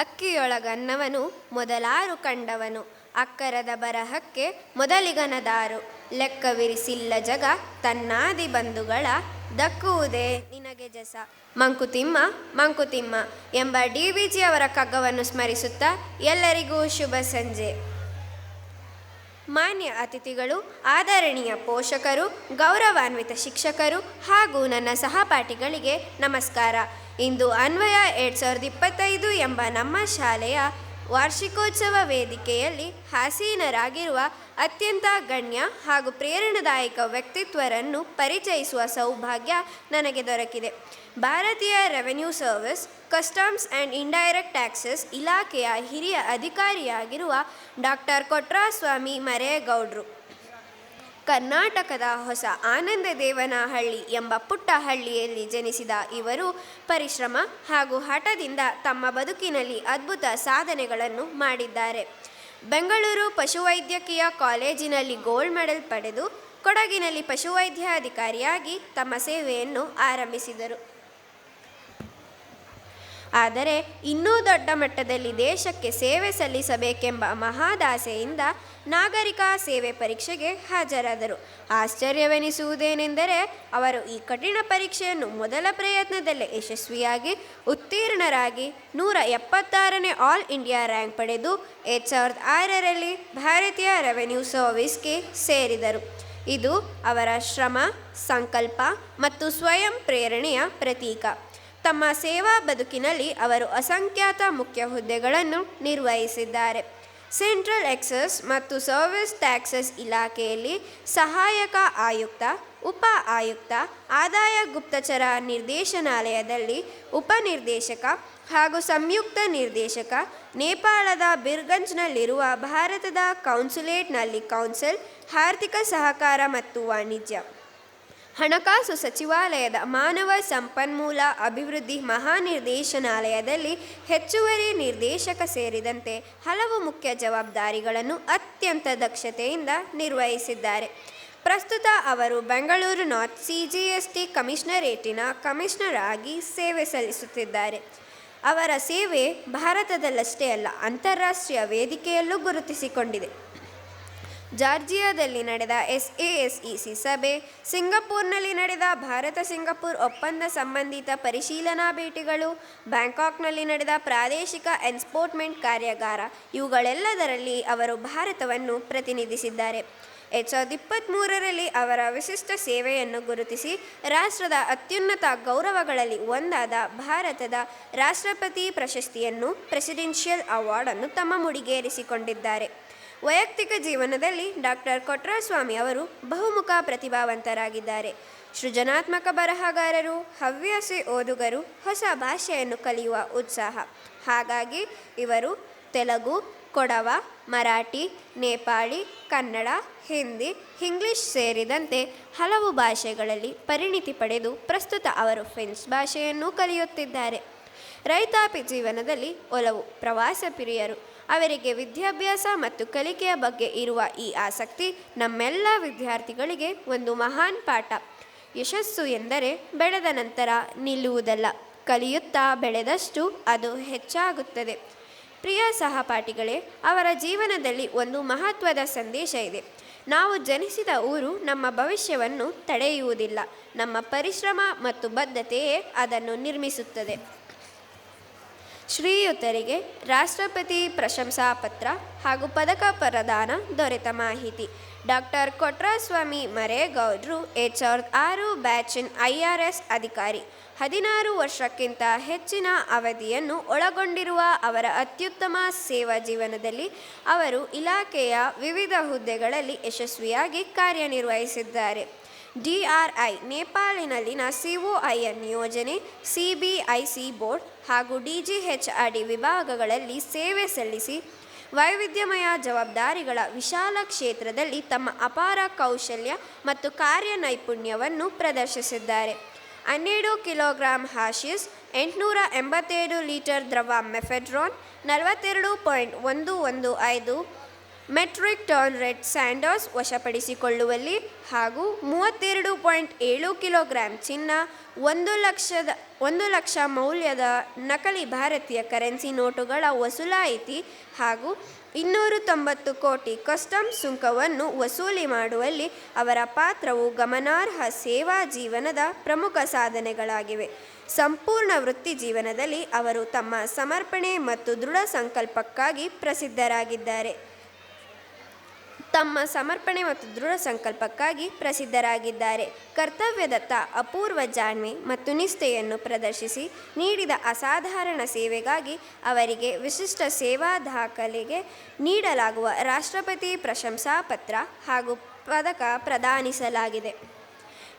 ಅಕ್ಕಿಯೊಳಗನ್ನವನು ಮೊದಲಾರು ಕಂಡವನು, ಅಕ್ಕರದ ಬರಹಕ್ಕೆ ಮೊದಲಿಗನದಾರು. ಲೆಕ್ಕವಿರಿಸಿಲ್ಲ ಜಗ ತನ್ನಾದಿ ಬಂಧುಗಳ, ದಕ್ಕುವುದೇ ನಿನಗೆ ಜಸ. ಮಂಕುತಿಮ್ಮ ಮಂಕುತಿಮ್ಮ ಎಂಬ DVG ಅವರ ಕಗ್ಗವನ್ನು ಸ್ಮರಿಸುತ್ತಾ ಎಲ್ಲರಿಗೂ ಶುಭ ಸಂಜೆ. ಮಾನ್ಯ ಅತಿಥಿಗಳು, ಆದರಣೀಯ ಪೋಷಕರು, ಗೌರವಾನ್ವಿತ ಶಿಕ್ಷಕರು ಹಾಗೂ ನನ್ನ ಸಹಪಾಠಿಗಳಿಗೆ ನಮಸ್ಕಾರ. ಇಂದು ಅನ್ವಯ 2025 ಎಂಬ ನಮ್ಮ ಶಾಲೆಯ ವಾರ್ಷಿಕೋತ್ಸವ ವೇದಿಕೆಯಲ್ಲಿ ಆಸೀನರಾಗಿರುವ ಅತ್ಯಂತ ಗಣ್ಯ ಹಾಗೂ ಪ್ರೇರಣಾದಾಯಕ ವ್ಯಕ್ತಿತ್ವರನ್ನು ಪರಿಚಯಿಸುವ ಸೌಭಾಗ್ಯ ನನಗೆ ದೊರಕಿದೆ. ಭಾರತೀಯ revenue service, customs and indirect taxes ಇಲಾಖೆಯ ಹಿರಿಯ ಅಧಿಕಾರಿಯಾಗಿರುವ ಡಾಕ್ಟರ್ ಕೊಟ್ರಾಸ್ವಾಮಿ ಮರೇಗೌಡ್ರು. ಕರ್ನಾಟಕದ ಹೊಸ ಆನಂದದೇವನಹಳ್ಳಿ ಎಂಬ ಪುಟ್ಟ ಹಳ್ಳಿಯಲ್ಲಿ ಜನಿಸಿದ ಇವರು ಪರಿಶ್ರಮ ಹಾಗೂ ಹಠದಿಂದ ತಮ್ಮ ಬದುಕಿನಲ್ಲಿ ಅದ್ಭುತ ಸಾಧನೆಗಳನ್ನು ಮಾಡಿದ್ದಾರೆ. ಬೆಂಗಳೂರು ಪಶುವೈದ್ಯಕೀಯ ಕಾಲೇಜಿನಲ್ಲಿ ಗೋಲ್ಡ್ ಮೆಡಲ್ ಪಡೆದು ಕೊಡಗಿನಲ್ಲಿ ಪಶುವೈದ್ಯಾಧಿಕಾರಿಯಾಗಿ ತಮ್ಮ ಸೇವೆಯನ್ನು ಆರಂಭಿಸಿದರು. ಆದರೆ ಇನ್ನೂ ದೊಡ್ಡ ಮಟ್ಟದಲ್ಲಿ ದೇಶಕ್ಕೆ ಸೇವೆ ಸಲ್ಲಿಸಬೇಕೆಂಬ ಮಹಾದಾಸೆಯಿಂದ ನಾಗರಿಕ ಸೇವೆ ಪರೀಕ್ಷೆಗೆ ಹಾಜರಾದರು. ಆಶ್ಚರ್ಯವೆನಿಸುವುದೇನೆಂದರೆ ಅವರು ಈ ಕಠಿಣ ಪರೀಕ್ಷೆಯನ್ನು ಮೊದಲ ಪ್ರಯತ್ನದಲ್ಲೇ ಯಶಸ್ವಿಯಾಗಿ ಉತ್ತೀರ್ಣರಾಗಿ 176ನೇ ಆಲ್ ಇಂಡಿಯಾ ರ್ಯಾಂಕ್ ಪಡೆದು 2006ರಲ್ಲಿ ಭಾರತೀಯ ರೆವೆನ್ಯೂ ಸರ್ವಿಸ್ಗೆ ಸೇರಿದರು. ಇದು ಅವರ ಶ್ರಮ, ಸಂಕಲ್ಪ ಮತ್ತು ಸ್ವಯಂ ಪ್ರೇರಣೆಯ ಪ್ರತೀಕ. ತಮ್ಮ ಸೇವಾ ಬದುಕಿನಲ್ಲಿ ಅವರು ಅಸಂಖ್ಯಾತ ಮುಖ್ಯ ಹುದ್ದೆಗಳನ್ನು ನಿರ್ವಹಿಸಿದ್ದಾರೆ. ಸೆಂಟ್ರಲ್ ಎಕ್ಸೈಸ್ ಮತ್ತು ಸರ್ವಿಸ್ ಟ್ಯಾಕ್ಸಸ್ ಇಲಾಖೆಯಲ್ಲಿ ಸಹಾಯಕ ಆಯುಕ್ತ, ಉಪ ಆಯುಕ್ತ, ಆದಾಯ ಗುಪ್ತಚರ ನಿರ್ದೇಶನಾಲಯದಲ್ಲಿ ಉಪನಿರ್ದೇಶಕ ಹಾಗೂ ಸಂಯುಕ್ತ ನಿರ್ದೇಶಕ, ನೇಪಾಳದ ಬಿರ್ಗಂಜ್ನಲ್ಲಿರುವ ಭಾರತದ ಕೌನ್ಸುಲೇಟ್ನಲ್ಲಿ ಕೌನ್ಸಿಲ್, ಆರ್ಥಿಕ ಸಹಕಾರ ಮತ್ತು ವಾಣಿಜ್ಯ, ಹಣಕಾಸು ಸಚಿವಾಲಯದ ಮಾನವ ಸಂಪನ್ಮೂಲ ಅಭಿವೃದ್ಧಿ ಮಹಾನಿರ್ದೇಶನಾಲಯದಲ್ಲಿ ಹೆಚ್ಚುವರಿ ನಿರ್ದೇಶಕ ಸೇರಿದಂತೆ ಹಲವು ಮುಖ್ಯ ಜವಾಬ್ದಾರಿಗಳನ್ನು ಅತ್ಯಂತ ದಕ್ಷತೆಯಿಂದ ನಿರ್ವಹಿಸಿದ್ದಾರೆ. ಪ್ರಸ್ತುತ ಅವರು ಬೆಂಗಳೂರು ನಾರ್ತ್ CGST ಕಮಿಷನರೇಟಿನ ಕಮಿಷನರ್ ಆಗಿ ಸೇವೆ ಸಲ್ಲಿಸುತ್ತಿದ್ದಾರೆ. ಅವರ ಸೇವೆ ಭಾರತದಲ್ಲಷ್ಟೇ ಅಲ್ಲ, ಅಂತಾರಾಷ್ಟ್ರೀಯ ವೇದಿಕೆಯಲ್ಲೂ ಗುರುತಿಸಿಕೊಂಡಿದೆ. ಜಾರ್ಜಿಯಾದಲ್ಲಿ ನಡೆದ SASEC ಸಭೆ, ಸಿಂಗಪೂರ್ನಲ್ಲಿ ನಡೆದ ಭಾರತ-ಸಿಂಗಪೂರ್ ಒಪ್ಪಂದ ಸಂಬಂಧಿತ ಪರಿಶೀಲನಾ ಭೇಟಿಗಳು, ಬ್ಯಾಂಕಾಕ್ನಲ್ಲಿ ನಡೆದ ಪ್ರಾದೇಶಿಕ ಎನ್ಫೋರ್ಸ್ಮೆಂಟ್ ಕಾರ್ಯಾಗಾರ ಇವುಗಳೆಲ್ಲದರಲ್ಲಿ ಅವರು ಭಾರತವನ್ನು ಪ್ರತಿನಿಧಿಸಿದ್ದಾರೆ. 2023ರಲ್ಲಿ ಅವರ ವಿಶಿಷ್ಟ ಸೇವೆಯನ್ನು ಗುರುತಿಸಿ ರಾಷ್ಟ್ರದ ಅತ್ಯುನ್ನತ ಗೌರವಗಳಲ್ಲಿ ಒಂದಾದ ಭಾರತದ ರಾಷ್ಟ್ರಪತಿ ಪ್ರಶಸ್ತಿಯನ್ನು, ಪ್ರೆಸಿಡೆನ್ಷಿಯಲ್ ಅವಾರ್ಡನ್ನು ತಮ್ಮ ಮುಡಿಗೇರಿಸಿಕೊಂಡಿದ್ದಾರೆ. ವೈಯಕ್ತಿಕ ಜೀವನದಲ್ಲಿ ಡಾಕ್ಟರ್ ಕೊಟ್ರಾಸ್ವಾಮಿ ಅವರು ಬಹುಮುಖ ಪ್ರತಿಭಾವಂತರಾಗಿದ್ದಾರೆ. ಸೃಜನಾತ್ಮಕ ಬರಹಗಾರರು, ಹವ್ಯಾಸಿ ಓದುಗರು, ಹೊಸ ಭಾಷೆಯನ್ನು ಕಲಿಯುವ ಉತ್ಸಾಹ. ಹಾಗಾಗಿ ಇವರು ತೆಲುಗು, ಕೊಡವ, ಮರಾಠಿ, ನೇಪಾಳಿ, ಕನ್ನಡ, ಹಿಂದಿ, ಇಂಗ್ಲಿಷ್ ಸೇರಿದಂತೆ ಹಲವು ಭಾಷೆಗಳಲ್ಲಿ ಪರಿಣಿತಿ ಪಡೆದು ಪ್ರಸ್ತುತ ಅವರು ಫ್ರೆಂಚ್ ಭಾಷೆಯನ್ನು ಕಲಿಯುತ್ತಿದ್ದಾರೆ. ರೈತಾಪಿ ಜೀವನದಲ್ಲಿ ಒಲವು, ಪ್ರವಾಸ ಪ್ರಿಯರು. ಅವರಿಗೆ ವಿದ್ಯಾಭ್ಯಾಸ ಮತ್ತು ಕಲಿಕೆಯ ಬಗ್ಗೆ ಇರುವ ಈ ಆಸಕ್ತಿ ನಮ್ಮೆಲ್ಲ ವಿದ್ಯಾರ್ಥಿಗಳಿಗೆ ಒಂದು ಮಹಾನ್ ಪಾಠ. ಯಶಸ್ಸು ಎಂದರೆ ಬೆಳೆದ ನಂತರ ನಿಲ್ಲುವುದಲ್ಲ, ಕಲಿಯುತ್ತಾ ಬೆಳೆದಷ್ಟು ಅದು ಹೆಚ್ಚಾಗುತ್ತದೆ. ಪ್ರಿಯ ಸಹಪಾಠಿಗಳೇ, ಅವರ ಜೀವನದಲ್ಲಿ ಒಂದು ಮಹತ್ವದ ಸಂದೇಶ ಇದೆ. ನಾವು ಜನಿಸಿದ ಊರು ನಮ್ಮ ಭವಿಷ್ಯವನ್ನು ತಡೆಯುವುದಿಲ್ಲ, ನಮ್ಮ ಪರಿಶ್ರಮ ಮತ್ತು ಬದ್ಧತೆಯೇ ಅದನ್ನು ನಿರ್ಮಿಸುತ್ತದೆ. ಶ್ರೀಯುತರಿಗೆ ರಾಷ್ಟ್ರಪತಿ ಪ್ರಶಂಸಾ ಪತ್ರ ಹಾಗೂ ಪದಕ ಪ್ರದಾನ ದೊರೆತ ಮಾಹಿತಿ. ಡಾಕ್ಟರ್ ಕೊಟ್ರಾಸ್ವಾಮಿ ಮರೇಗೌಡ್ರು 2006 ಬ್ಯಾಚಿನ IRS ಅಧಿಕಾರಿ. 16 ವರ್ಷಕ್ಕಿಂತ ಹೆಚ್ಚಿನ ಅವಧಿಯನ್ನು ಒಳಗೊಂಡಿರುವ ಅವರ ಅತ್ಯುತ್ತಮ ಸೇವಾ ಜೀವನದಲ್ಲಿ ಅವರು ಇಲಾಖೆಯ ವಿವಿಧ ಹುದ್ದೆಗಳಲ್ಲಿ ಯಶಸ್ವಿಯಾಗಿ ಕಾರ್ಯನಿರ್ವಹಿಸಿದ್ದಾರೆ. DRI ನೇಪಾಳಿನಲ್ಲಿನ COIN ನಿಯೋಜನೆ, CBIC ಬೋರ್ಡ್ ಹಾಗೂ DGHRD ವಿಭಾಗಗಳಲ್ಲಿ ಸೇವೆ ಸಲ್ಲಿಸಿ ವೈವಿಧ್ಯಮಯ ಜವಾಬ್ದಾರಿಗಳ ವಿಶಾಲ ಕ್ಷೇತ್ರದಲ್ಲಿ ತಮ್ಮ ಅಪಾರ ಕೌಶಲ್ಯ ಮತ್ತು ಕಾರ್ಯನೈಪುಣ್ಯವನ್ನು ಪ್ರದರ್ಶಿಸಿದ್ದಾರೆ. 12 ಕಿಲೋಗ್ರಾಂ ಹಾಶಿಸ್, 887 ಲೀಟರ್ ದ್ರವ ಮೆಫೆಡ್ರಾನ್, 42.115 ಮೆಟ್ರಿಕ್ ಟನ್ ರೆಡ್ ಸ್ಯಾಂಡರ್ಸ್ ವಶಪಡಿಸಿಕೊಳ್ಳುವಲ್ಲಿ ಹಾಗೂ 32.7 ಕಿಲೋಗ್ರಾಂ ಚಿನ್ನ, 1 ಲಕ್ಷ ಮೌಲ್ಯದ ನಕಲಿ ಭಾರತೀಯ ಕರೆನ್ಸಿ ನೋಟುಗಳ ವಸೂಲಾಯಿತಿ ಹಾಗೂ 290 ಕೋಟಿ ಕಸ್ಟಮ್ಸ್ ಸುಂಕವನ್ನು ವಸೂಲಿ ಮಾಡುವಲ್ಲಿ ಅವರ ಪಾತ್ರವು ಗಮನಾರ್ಹ ಸೇವಾ ಜೀವನದ ಪ್ರಮುಖ ಸಾಧನೆಗಳಾಗಿವೆ. ಸಂಪೂರ್ಣ ವೃತ್ತಿ ಜೀವನದಲ್ಲಿ ಅವರು ತಮ್ಮ ಸಮರ್ಪಣೆ ಮತ್ತು ದೃಢ ಸಂಕಲ್ಪಕ್ಕಾಗಿ ಪ್ರಸಿದ್ಧರಾಗಿದ್ದಾರೆ. ಕರ್ತವ್ಯದತ್ತ ಅಪೂರ್ವ ಜಾಣ್ಮೆ ಮತ್ತು ನಿಷ್ಠೆಯನ್ನು ಪ್ರದರ್ಶಿಸಿ ನೀಡಿದ ಅಸಾಧಾರಣ ಸೇವೆಗಾಗಿ ಅವರಿಗೆ ವಿಶಿಷ್ಟ ಸೇವಾ ದಾಖಲೆಗೆ ನೀಡಲಾಗುವ ರಾಷ್ಟ್ರಪತಿ ಪ್ರಶಂಸಾ ಪತ್ರ ಹಾಗೂ ಪದಕ ಪ್ರದಾನಿಸಲಾಗಿದೆ.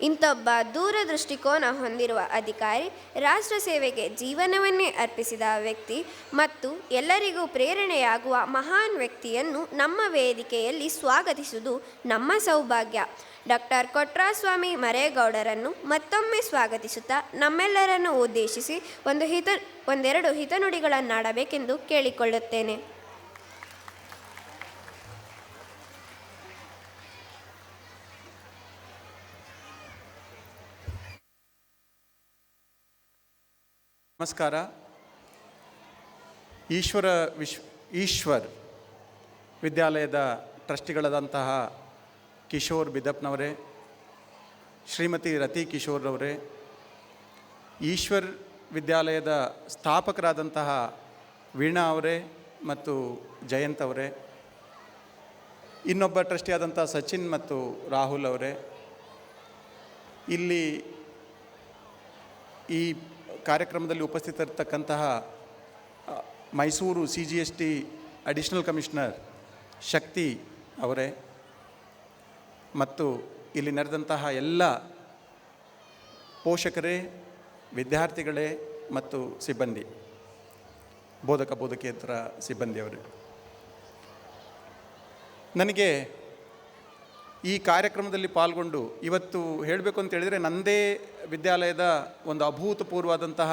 ಇಂಥೊಬ್ಬ ದೂರದೃಷ್ಟಿಕೋನ ಹೊಂದಿರುವ ಅಧಿಕಾರಿ, ರಾಷ್ಟ್ರ ಸೇವೆಗೆ ಜೀವನವನ್ನೇ ಅರ್ಪಿಸಿದ ವ್ಯಕ್ತಿ ಮತ್ತು ಎಲ್ಲರಿಗೂ ಪ್ರೇರಣೆಯಾಗುವ ಮಹಾನ್ ವ್ಯಕ್ತಿಯನ್ನು ನಮ್ಮ ವೇದಿಕೆಯಲ್ಲಿ ಸ್ವಾಗತಿಸುವುದು ನಮ್ಮ ಸೌಭಾಗ್ಯ. ಡಾಕ್ಟರ್ ಕೊಟ್ರಾಸ್ವಾಮಿ ಮರೇಗೌಡರನ್ನು ಮತ್ತೊಮ್ಮೆ ಸ್ವಾಗತಿಸುತ್ತಾ ನಮ್ಮೆಲ್ಲರನ್ನು ಉದ್ದೇಶಿಸಿ ಒಂದೆರಡು ಹಿತನುಡಿಗಳನ್ನಾಡಬೇಕೆಂದು ಕೇಳಿಕೊಳ್ಳುತ್ತೇನೆ. ನಮಸ್ಕಾರ. ಈಶ್ವರ್ ವಿದ್ಯಾಲಯದ ಟ್ರಸ್ಟಿಗಳಾದಂತಹ ಕಿಶೋರ್ ಬಿದಪ್ನವರೇ, ಶ್ರೀಮತಿ ರತಿ ಕಿಶೋರ್ರವರೇ, ಈಶ್ವರ್ ವಿದ್ಯಾಲಯದ ಸ್ಥಾಪಕರಾದಂತಹ ವೀಣಾ ಅವರೇ ಮತ್ತು ಜಯಂತ್ ಅವರೇ, ಇನ್ನೊಬ್ಬ ಟ್ರಸ್ಟಿಯಾದಂಥ ಸಚಿನ್ ಮತ್ತು ರಾಹುಲ್ ಅವರೇ, ಇಲ್ಲಿ ಈ ಕಾರ್ಯಕ್ರಮದಲ್ಲಿ ಉಪಸ್ಥಿತರಿರ್ತಕ್ಕಂತಹ ಮೈಸೂರು CGST ಅಡಿಷನಲ್ ಕಮಿಷನರ್ ಶಕ್ತಿ ಅವರೇ ಮತ್ತು ಇಲ್ಲಿ ನಡೆದಂತಹ ಎಲ್ಲ ಪೋಷಕರೇ, ವಿದ್ಯಾರ್ಥಿಗಳೇ ಮತ್ತು ಸಿಬ್ಬಂದಿ, ಬೋಧಕೇತರ ಸಿಬ್ಬಂದಿಯವರೇ, ನನಗೆ ಈ ಕಾರ್ಯಕ್ರಮದಲ್ಲಿ ಪಾಲ್ಗೊಂಡು ಇವತ್ತು ಹೇಳಬೇಕು ಅಂತ ಹೇಳಿದರೆ, ನನ್ನದೇ ವಿದ್ಯಾಲಯದ ಒಂದು ಅಭೂತಪೂರ್ವವಾದಂತಹ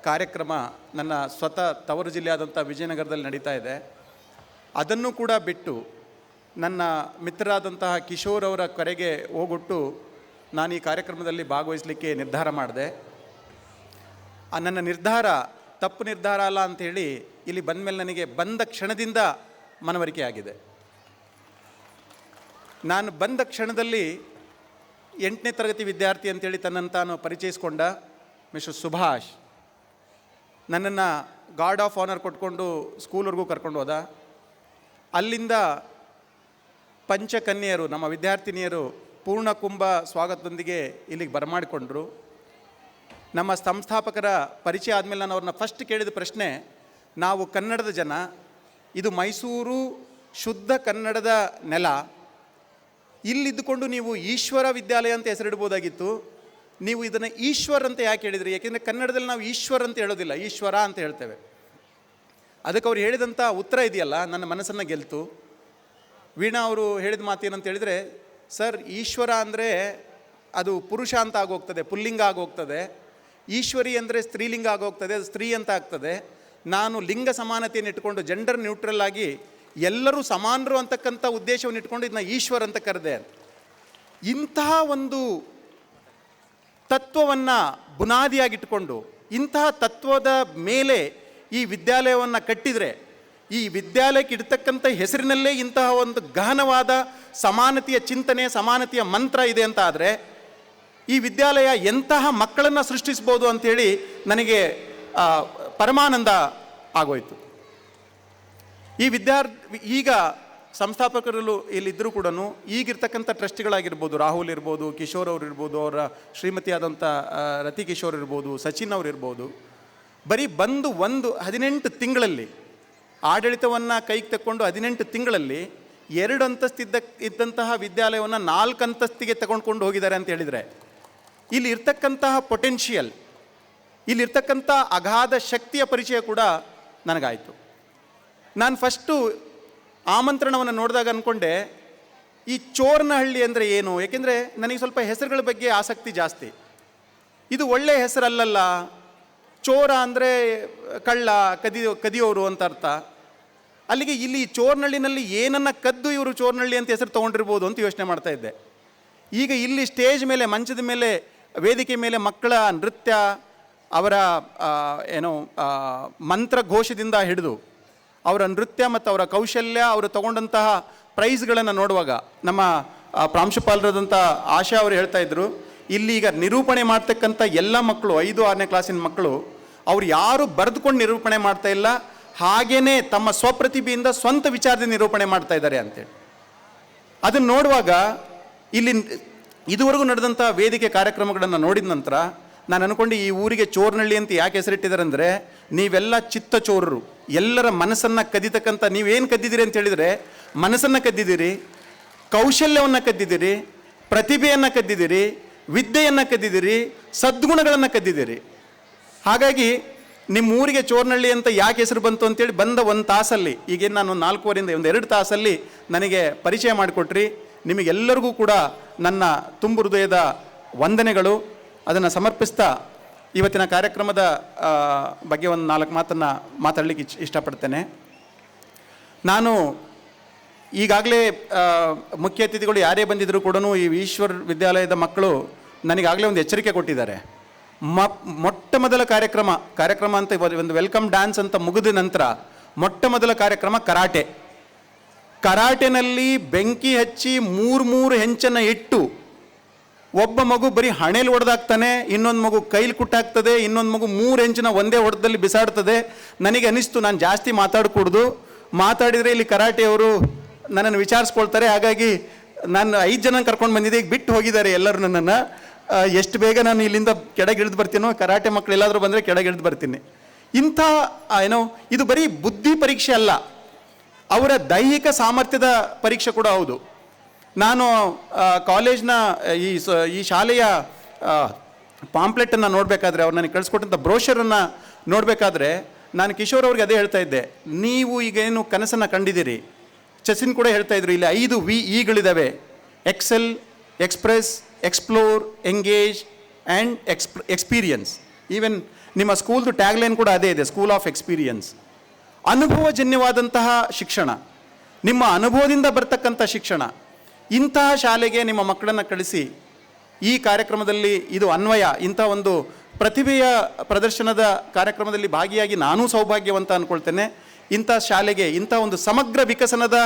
ಕಾರ್ಯಕ್ರಮ ನನ್ನ ಸ್ವತಃ ತವರು ಜಿಲ್ಲೆಯಾದಂಥ ವಿಜಯನಗರದಲ್ಲಿ ನಡೀತಾ ಇದೆ. ಅದನ್ನು ಕೂಡ ಬಿಟ್ಟು ನನ್ನ ಮಿತ್ರರಾದಂತಹ ಕಿಶೋರ್ ಅವರ ಕರೆಗೆ ಹೋಗೊಟ್ಟು ನಾನು ಈ ಕಾರ್ಯಕ್ರಮದಲ್ಲಿ ಭಾಗವಹಿಸಲಿಕ್ಕೆ ನಿರ್ಧಾರ ಮಾಡಿದೆ. ನನ್ನ ನಿರ್ಧಾರ ತಪ್ಪು ನಿರ್ಧಾರ ಅಲ್ಲ ಅಂಥೇಳಿ ಇಲ್ಲಿ ಬಂದ ಮೇಲೆ ನನಗೆ ಬಂದ ಕ್ಷಣದಿಂದ ಮನವರಿಕೆ ಆಗಿದೆ. ನಾನು ಬಂದ ಕ್ಷಣದಲ್ಲಿ 8ನೇ ತರಗತಿ ವಿದ್ಯಾರ್ಥಿ ಅಂತೇಳಿ ತನ್ನನ್ನು ತಾನು ಪರಿಚಯಿಸಿಕೊಂಡ ಮಿಸ್ಟರ್ ಸುಭಾಷ್ ನನ್ನನ್ನು ಗಾರ್ಡ್ ಆಫ್ ಆನರ್ ಕೊಟ್ಕೊಂಡು ಸ್ಕೂಲ್ವರೆಗೂ ಕರ್ಕೊಂಡು ಹೋದ. ಅಲ್ಲಿಂದ ಪಂಚಕನ್ಯೆಯರು, ನಮ್ಮ ವಿದ್ಯಾರ್ಥಿನಿಯರು ಪೂರ್ಣ ಕುಂಭ ಸ್ವಾಗತದೊಂದಿಗೆ ಇಲ್ಲಿಗೆ ಬರಮಾಡಿಕೊಂಡ್ರು. ನಮ್ಮ ಸಂಸ್ಥಾಪಕರ ಪರಿಚಯ ಆದಮೇಲೆ ನಾನು ಅವ್ರನ್ನ ಫಸ್ಟ್ ಕೇಳಿದ ಪ್ರಶ್ನೆ, ನಾವು ಕನ್ನಡದ ಜನ, ಇದು ಮೈಸೂರು ಶುದ್ಧ ಕನ್ನಡದ ನೆಲ, ಇಲ್ಲಿದ್ದುಕೊಂಡು ನೀವು ಈಶ್ವರ ವಿದ್ಯಾಲಯ ಅಂತ ಹೆಸರಿಡ್ಬೋದಾಗಿತ್ತು, ನೀವು ಇದನ್ನು ಈಶ್ವರ್ ಅಂತ ಯಾಕೆ ಹೇಳಿದ್ರಿ? ಯಾಕೆಂದರೆ ಕನ್ನಡದಲ್ಲಿ ನಾವು ಈಶ್ವರ್ ಅಂತ ಹೇಳೋದಿಲ್ಲ, ಈಶ್ವರ ಅಂತ ಹೇಳ್ತೇವೆ. ಅದಕ್ಕೆ ಅವ್ರು ಹೇಳಿದಂಥ ಉತ್ತರ ಇದೆಯಲ್ಲ, ನನ್ನ ಮನಸ್ಸನ್ನು ಗೆಲ್ತು. ವೀಣಾ ಅವರು ಹೇಳಿದ ಮಾತೇನಂತ ಹೇಳಿದರೆ, ಸರ್, ಈಶ್ವರ ಅಂದರೆ ಅದು ಪುರುಷ ಅಂತ ಆಗೋಗ್ತದೆ, ಪುಲ್ಲಿಂಗ ಆಗೋಗ್ತದೆ. ಈಶ್ವರಿ ಅಂದರೆ ಸ್ತ್ರೀಲಿಂಗ ಆಗೋಗ್ತದೆ, ಅದು ಸ್ತ್ರೀ ಅಂತ ಆಗ್ತದೆ. ನಾನು ಲಿಂಗ ಸಮಾನತೆಯನ್ನು ಇಟ್ಕೊಂಡು ಜೆಂಡರ್ ನ್ಯೂಟ್ರಲ್ ಆಗಿ ಎಲ್ಲರೂ ಸಮಾನರು ಅಂತಕ್ಕಂಥ ಉದ್ದೇಶವನ್ನು ಇಟ್ಕೊಂಡು ಇದನ್ನ ಈಶ್ವರ್ ಅಂತ ಕರೆದೆ. ಇಂತಹ ಒಂದು ತತ್ವವನ್ನು ಬುನಾದಿಯಾಗಿಟ್ಕೊಂಡು, ಇಂತಹ ತತ್ವದ ಮೇಲೆ ಈ ವಿದ್ಯಾಲಯವನ್ನು ಕಟ್ಟಿದರೆ, ಈ ವಿದ್ಯಾಲಯಕ್ಕೆ ಇಡ್ತಕ್ಕಂಥ ಹೆಸರಿನಲ್ಲೇ ಇಂತಹ ಒಂದು ಗಹನವಾದ ಸಮಾನತೆಯ ಚಿಂತನೆ, ಸಮಾನತೆಯ ಮಂತ್ರ ಇದೆ ಅಂತ ಆದರೆ, ಈ ವಿದ್ಯಾಲಯ ಎಂತಹ ಮಕ್ಕಳನ್ನು ಸೃಷ್ಟಿಸ್ಬೋದು ಅಂಥೇಳಿ ನನಗೆ ಪರಮಾನಂದ ಆಗೋಯ್ತು. ಈ ಈಗ ಸಂಸ್ಥಾಪಕರಲ್ಲೂ ಇಲ್ಲಿದ್ದರೂ ಕೂಡ ಈಗಿರ್ತಕ್ಕಂಥ ಟ್ರಸ್ಟಿಗಳಾಗಿರ್ಬೋದು, ರಾಹುಲ್ ಇರ್ಬೋದು, ಕಿಶೋರ್ ಅವರು ಇರ್ಬೋದು, ಅವರ ಶ್ರೀಮತಿಯಾದಂಥ ರತಿ ಕಿಶೋರ್ ಇರ್ಬೋದು, ಸಚಿನ್ ಅವರು ಇರ್ಬೋದು, ಬರೀ ಬಂದು 18 ತಿಂಗಳಲ್ಲಿ ಆಡಳಿತವನ್ನು ಕೈಗೆ ತಕ್ಕೊಂಡು 18 ತಿಂಗಳಲ್ಲಿ 2 ಇದ್ದಂತಹ ವಿದ್ಯಾಲಯವನ್ನು 4 ಅಂತಸ್ತಿಗೆ ತಗೊಂಡ್ಕೊಂಡು ಹೋಗಿದ್ದಾರೆ ಅಂತ ಹೇಳಿದರೆ, ಇಲ್ಲಿ ಇರ್ತಕ್ಕಂತಹ ಪೊಟೆನ್ಷಿಯಲ್, ಇಲ್ಲಿರ್ತಕ್ಕಂಥ ಅಗಾಧ ಶಕ್ತಿಯ ಪರಿಚಯ ಕೂಡ ನನಗಾಯಿತು. ನಾನು ಫಸ್ಟು ಆಮಂತ್ರಣವನ್ನು ನೋಡಿದಾಗ ಅಂದ್ಕೊಂಡೆ, ಈ ಚೋರನಹಳ್ಳಿ ಅಂದರೆ ಏನು? ಏಕೆಂದರೆ ನನಗೆ ಸ್ವಲ್ಪ ಹೆಸರುಗಳ ಬಗ್ಗೆ ಆಸಕ್ತಿ ಜಾಸ್ತಿ. ಇದು ಒಳ್ಳೆಯ ಹೆಸರಲ್ಲಲ್ಲ, ಚೋರ ಅಂದರೆ ಕಳ್ಳ, ಕದಿಯೋರು ಅಂತ ಅರ್ಥ. ಅಲ್ಲಿಗೆ ಇಲ್ಲಿ ಚೋರ್ನಳ್ಳಿನಲ್ಲಿ ಏನನ್ನು ಕದ್ದು ಇವರು ಚೋರ್ನಳ್ಳಿ ಅಂತ ಹೆಸರು ತೊಗೊಂಡಿರ್ಬೋದು ಅಂತ ಯೋಚನೆ ಮಾಡ್ತಾ ಇದ್ದೆ. ಈಗ ಇಲ್ಲಿ ಸ್ಟೇಜ್ ಮೇಲೆ, ಮಂಚದ ಮೇಲೆ, ವೇದಿಕೆ ಮೇಲೆ ಮಕ್ಕಳ ನೃತ್ಯ, ಅವರ ಮಂತ್ರ ಘೋಷದಿಂದ ಹಿಡಿದು ಅವರ ನೃತ್ಯ ಮತ್ತು ಅವರ ಕೌಶಲ್ಯ, ಅವರು ತಗೊಂಡಂತಹ ಪ್ರೈಸ್ಗಳನ್ನು ನೋಡುವಾಗ ನಮ್ಮ ಪ್ರಾಂಶುಪಾಲರಾದಂಥ ಆಶಾ ಅವರು ಹೇಳ್ತಾ ಇದ್ರು, ಇಲ್ಲಿ ಈಗ ನಿರೂಪಣೆ ಮಾಡ್ತಕ್ಕಂಥ ಎಲ್ಲ ಮಕ್ಕಳು 5-6ನೇ ಕ್ಲಾಸಿನ ಮಕ್ಕಳು ಅವ್ರು ಯಾರು ಬರೆದುಕೊಂಡು ನಿರೂಪಣೆ ಮಾಡ್ತಾ ಇಲ್ಲ, ಹಾಗೇ ತಮ್ಮ ಸ್ವಪ್ರತಿಭೆಯಿಂದ ಸ್ವಂತ ವಿಚಾರದಿಂದ ನಿರೂಪಣೆ ಮಾಡ್ತಾ ಇದ್ದಾರೆ ಅಂತೇಳಿ. ಅದನ್ನು ನೋಡುವಾಗ ಇಲ್ಲಿ ಇದುವರೆಗೂ ನಡೆದಂಥ ವೇದಿಕೆ ಕಾರ್ಯಕ್ರಮಗಳನ್ನು ನೋಡಿದ ನಂತರ ನಾನು ಅಂದ್ಕೊಂಡು ಈ ಊರಿಗೆ ಚೋರ್ನಳ್ಳಿ ಅಂತ ಯಾಕೆ ಹೆಸರಿಟ್ಟಿದ್ದಾರೆ ಅಂದರೆ, ನೀವೆಲ್ಲ ಚಿತ್ತ ಚೋರರು, ಎಲ್ಲರ ಮನಸ್ಸನ್ನು ಕದಿತಕ್ಕಂಥ, ನೀವೇನು ಕದ್ದಿದ್ದೀರಿ ಅಂತ ಹೇಳಿದರೆ ಮನಸ್ಸನ್ನು ಕದ್ದಿದ್ದೀರಿ, ಕೌಶಲ್ಯವನ್ನು ಕದ್ದಿದ್ದೀರಿ, ಪ್ರತಿಭೆಯನ್ನು ಕದ್ದಿದ್ದೀರಿ, ವಿದ್ಯೆಯನ್ನು ಕದ್ದಿದ್ದೀರಿ, ಸದ್ಗುಣಗಳನ್ನು ಕದ್ದಿದ್ದೀರಿ. ಹಾಗಾಗಿ ನಿಮ್ಮ ಊರಿಗೆ ಚೋರ್ನಳ್ಳಿ ಅಂತ ಯಾಕೆ ಹೆಸರು ಬಂತು ಅಂತೇಳಿ ಬಂದ ಒಂದು ತಾಸಲ್ಲಿ, ಈಗೇನು ನಾನು 4:15 2 ತಾಸಲ್ಲಿ ನನಗೆ ಪರಿಚಯ ಮಾಡಿಕೊಟ್ರಿ. ನಿಮಗೆಲ್ಲರಿಗೂ ಕೂಡ ನನ್ನ ತುಂಬು ಹೃದಯದ ವಂದನೆಗಳು. ಅದನ್ನು ಸಮರ್ಪಿಸ್ತಾ ಇವತ್ತಿನ ಕಾರ್ಯಕ್ರಮದ ಬಗ್ಗೆ ಒಂದು 4 ಮಾತನ್ನು ಮಾತಾಡಲಿಕ್ಕೆ ಇಷ್ಟಪಡ್ತೇನೆ. ನಾನು ಈಗಾಗಲೇ ಮುಖ್ಯ ಅತಿಥಿಗಳು ಯಾರೇ ಬಂದಿದ್ದರೂ ಕೂಡ ಈ ಈಶ್ವರ್ ವಿದ್ಯಾಲಯದ ಮಕ್ಕಳು ನನಗಾಗಲೇ ಒಂದು ಎಚ್ಚರಿಕೆ ಕೊಟ್ಟಿದ್ದಾರೆ. ಮೊಟ್ಟ ಮೊದಲ ಕಾರ್ಯಕ್ರಮ ಅಂತ ಒಂದು ವೆಲ್ಕಮ್ ಡ್ಯಾನ್ಸ್ ಅಂತ ಮುಗಿದ ನಂತರ ಮೊಟ್ಟ ಮೊದಲ ಕಾರ್ಯಕ್ರಮ ಕರಾಟೆನಲ್ಲಿ ಬೆಂಕಿ ಹಚ್ಚಿ 3 ಹೆಂಚನ್ನು ಇಟ್ಟು ಒಬ್ಬ ಮಗು ಬರೀ ಹಣೆಯಲ್ಲಿ ಹೊಡೆದಾಗ್ತಾನೆ, ಇನ್ನೊಂದು ಮಗು ಕೈಲಿ ಕುಟ್ಟಾಗ್ತದೆ, ಇನ್ನೊಂದು ಮಗು 3 ಹೆಂಚಿನ ಒಂದೇ ಹೊಡೆದಲ್ಲಿ ಬಿಸಾಡ್ತದೆ. ನನಗೆ ಅನಿಸ್ತು ನಾನು ಜಾಸ್ತಿ ಮಾತಾಡಿದರೆ ಇಲ್ಲಿ ಕರಾಟೆಯವರು ನನ್ನನ್ನು ವಿಚಾರಿಸ್ಕೊಳ್ತಾರೆ. ಹಾಗಾಗಿ ನಾನು 5 ಜನ ಕರ್ಕೊಂಡು ಬಂದಿದ್ದೆ, ಈಗ ಬಿಟ್ಟು ಹೋಗಿದ್ದಾರೆ ಎಲ್ಲರೂ ನನ್ನನ್ನು. ಎಷ್ಟು ಬೇಗ ನಾನು ಇಲ್ಲಿಂದ ಕೆಳಗಿಳಿದು ಬರ್ತೀನೋ, ಕರಾಟೆ ಮಕ್ಕಳು ಎಲ್ಲಾದರೂ ಬಂದರೆ ಕೆಳಗಿಳಿದು ಬರ್ತೀನಿ. ಇಂಥ ಇದು ಬರೀ ಬುದ್ಧಿ ಪರೀಕ್ಷೆ ಅಲ್ಲ, ಅವರ ದೈಹಿಕ ಸಾಮರ್ಥ್ಯದ ಪರೀಕ್ಷೆ ಕೂಡ ಹೌದು. ನಾನು ಕಾಲೇಜ್ನ ಈ ಶಾಲೆಯ ಪಾಂಪ್ಲೆಟನ್ನು ನೋಡಬೇಕಾದ್ರೆ, ಅವ್ರು ನನಗೆ ಕಳಿಸ್ಕೊಟ್ಟಂಥ ಬ್ರೋಷರನ್ನು ನೋಡಬೇಕಾದ್ರೆ ನಾನು ಕಿಶೋರ್ ಅವ್ರಿಗೆ ಅದೇ ಹೇಳ್ತಾ ಇದ್ದೆ, ನೀವು ಈಗೇನು ಕನಸನ್ನು ಕಂಡಿದ್ದೀರಿ, ಸಚಿನ್ ಕೂಡ ಹೇಳ್ತಾ ಇದ್ರು, ಇಲ್ಲಿ 5 ವಿಗಳಿದ್ದಾವೆ: excel, express, explore, engage and experience. Even ನಿಮ್ಮ ಸ್ಕೂಲ್ದು ಟ್ಯಾಗ್ಲೈನ್ ಕೂಡ ಅದೇ ಇದೆ, ಸ್ಕೂಲ್ ಆಫ್ ಎಕ್ಸ್ಪೀರಿಯನ್ಸ್. ಅನುಭವಜನ್ಯವಾದಂತಹ ಶಿಕ್ಷಣ, ನಿಮ್ಮ ಅನುಭವದಿಂದ ಬರ್ತಕ್ಕಂಥ ಶಿಕ್ಷಣ. ಇಂತಹ ಶಾಲೆಗೆ ನಿಮ್ಮ ಮಕ್ಕಳನ್ನು ಕಳಿಸಿ ಈ ಕಾರ್ಯಕ್ರಮದಲ್ಲಿ ಇದು ಅನ್ವಯ. ಇಂಥ ಒಂದು ಪ್ರತಿಭೆಯ ಪ್ರದರ್ಶನದ ಕಾರ್ಯಕ್ರಮದಲ್ಲಿ ಭಾಗಿಯಾಗಿ ನಾನೂ ಸೌಭಾಗ್ಯವಂತ ಅಂದ್ಕೊಳ್ತೇನೆ. ಇಂಥ ಶಾಲೆಗೆ ಇಂಥ ಒಂದು ಸಮಗ್ರ ವಿಕಸನದ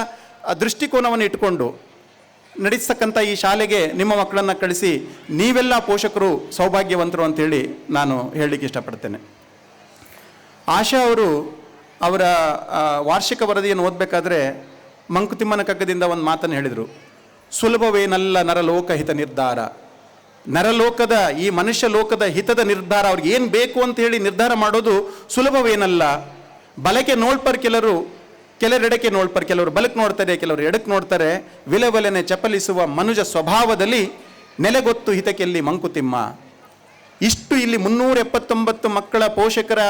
ದೃಷ್ಟಿಕೋನವನ್ನು ಇಟ್ಟುಕೊಂಡು ನಡೆಸ್ತಕ್ಕಂಥ ಈ ಶಾಲೆಗೆ ನಿಮ್ಮ ಮಕ್ಕಳನ್ನು ಕಳಿಸಿ ನೀವೆಲ್ಲ ಪೋಷಕರು ಸೌಭಾಗ್ಯವಂತರು ಅಂತೇಳಿ ನಾನು ಹೇಳಲಿಕ್ಕೆ ಇಷ್ಟಪಡ್ತೇನೆ. ಆಶಾ ಅವರು ಅವರ ವಾರ್ಷಿಕ ವರದಿಯನ್ನು ಓದಬೇಕಾದ್ರೆ ಮಂಕುತಿಮ್ಮನ ಕಗ್ಗದಿಂದ ಒಂದು ಮಾತನ್ನು ಹೇಳಿದರು, ಸುಲಭವೇನಲ್ಲ ನರಲೋಕ ಹಿತ ನಿರ್ಧಾರ. ನರಲೋಕದ, ಈ ಮನುಷ್ಯ ಲೋಕದ ಹಿತದ ನಿರ್ಧಾರ, ಅವ್ರಿಗೆ ಏನು ಬೇಕು ಅಂತ ಹೇಳಿ ನಿರ್ಧಾರ ಮಾಡೋದು ಸುಲಭವೇನಲ್ಲ. ಬಲಕ್ಕೆ ನೋಡ್ಪರ್ ಕೆಲರೆಡಕ್ಕೆ ನೋಡ್ಪರ್, ಕೆಲವರು ಬಲಕ್ಕೆ ನೋಡ್ತಾರೆ, ಕೆಲವರು ಎಡಕ್ಕೆ ನೋಡ್ತಾರೆ. ವಿಲವಲನೆ ಚಪಲಿಸುವ ಮನುಜ ಸ್ವಭಾವದಲ್ಲಿ ನೆಲೆಗೊತ್ತು ಹಿತಕ್ಕೆಲ್ಲಿ ಮಂಕುತಿಮ್ಮ. ಇಷ್ಟು ಇಲ್ಲಿ 379 ಮಕ್ಕಳ ಪೋಷಕರ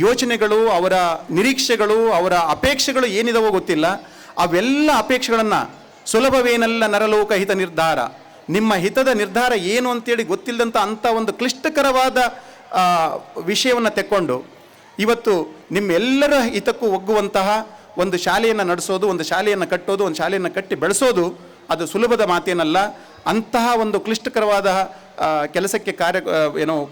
ಯೋಚನೆಗಳು, ಅವರ ನಿರೀಕ್ಷೆಗಳು, ಅವರ ಅಪೇಕ್ಷೆಗಳು ಏನಿದಾವೋ ಗೊತ್ತಿಲ್ಲ. ಅವೆಲ್ಲ ಅಪೇಕ್ಷೆಗಳನ್ನು ಸುಲಭವೇನಲ್ಲ ನರಲೋಕ ಹಿತ ನಿರ್ಧಾರ, ನಿಮ್ಮ ಹಿತದ ನಿರ್ಧಾರ ಏನು ಅಂತೇಳಿ ಗೊತ್ತಿಲ್ಲದಂಥ ಅಂಥ ಒಂದು ಕ್ಲಿಷ್ಟಕರವಾದ ವಿಷಯವನ್ನು ತೆಕ್ಕೊಂಡು ಇವತ್ತು ನಿಮ್ಮೆಲ್ಲರ ಹಿತಕ್ಕೂ ಒಗ್ಗುವಂತಹ ಒಂದು ಶಾಲೆಯನ್ನು ನಡೆಸೋದು, ಒಂದು ಶಾಲೆಯನ್ನು ಕಟ್ಟೋದು, ಒಂದು ಶಾಲೆಯನ್ನು ಕಟ್ಟಿ ಬೆಳೆಸೋದು ಅದು ಸುಲಭದ ಮಾತೇನಲ್ಲ. ಅಂತಹ ಒಂದು ಕ್ಲಿಷ್ಟಕರವಾದ ಕೆಲಸಕ್ಕೆ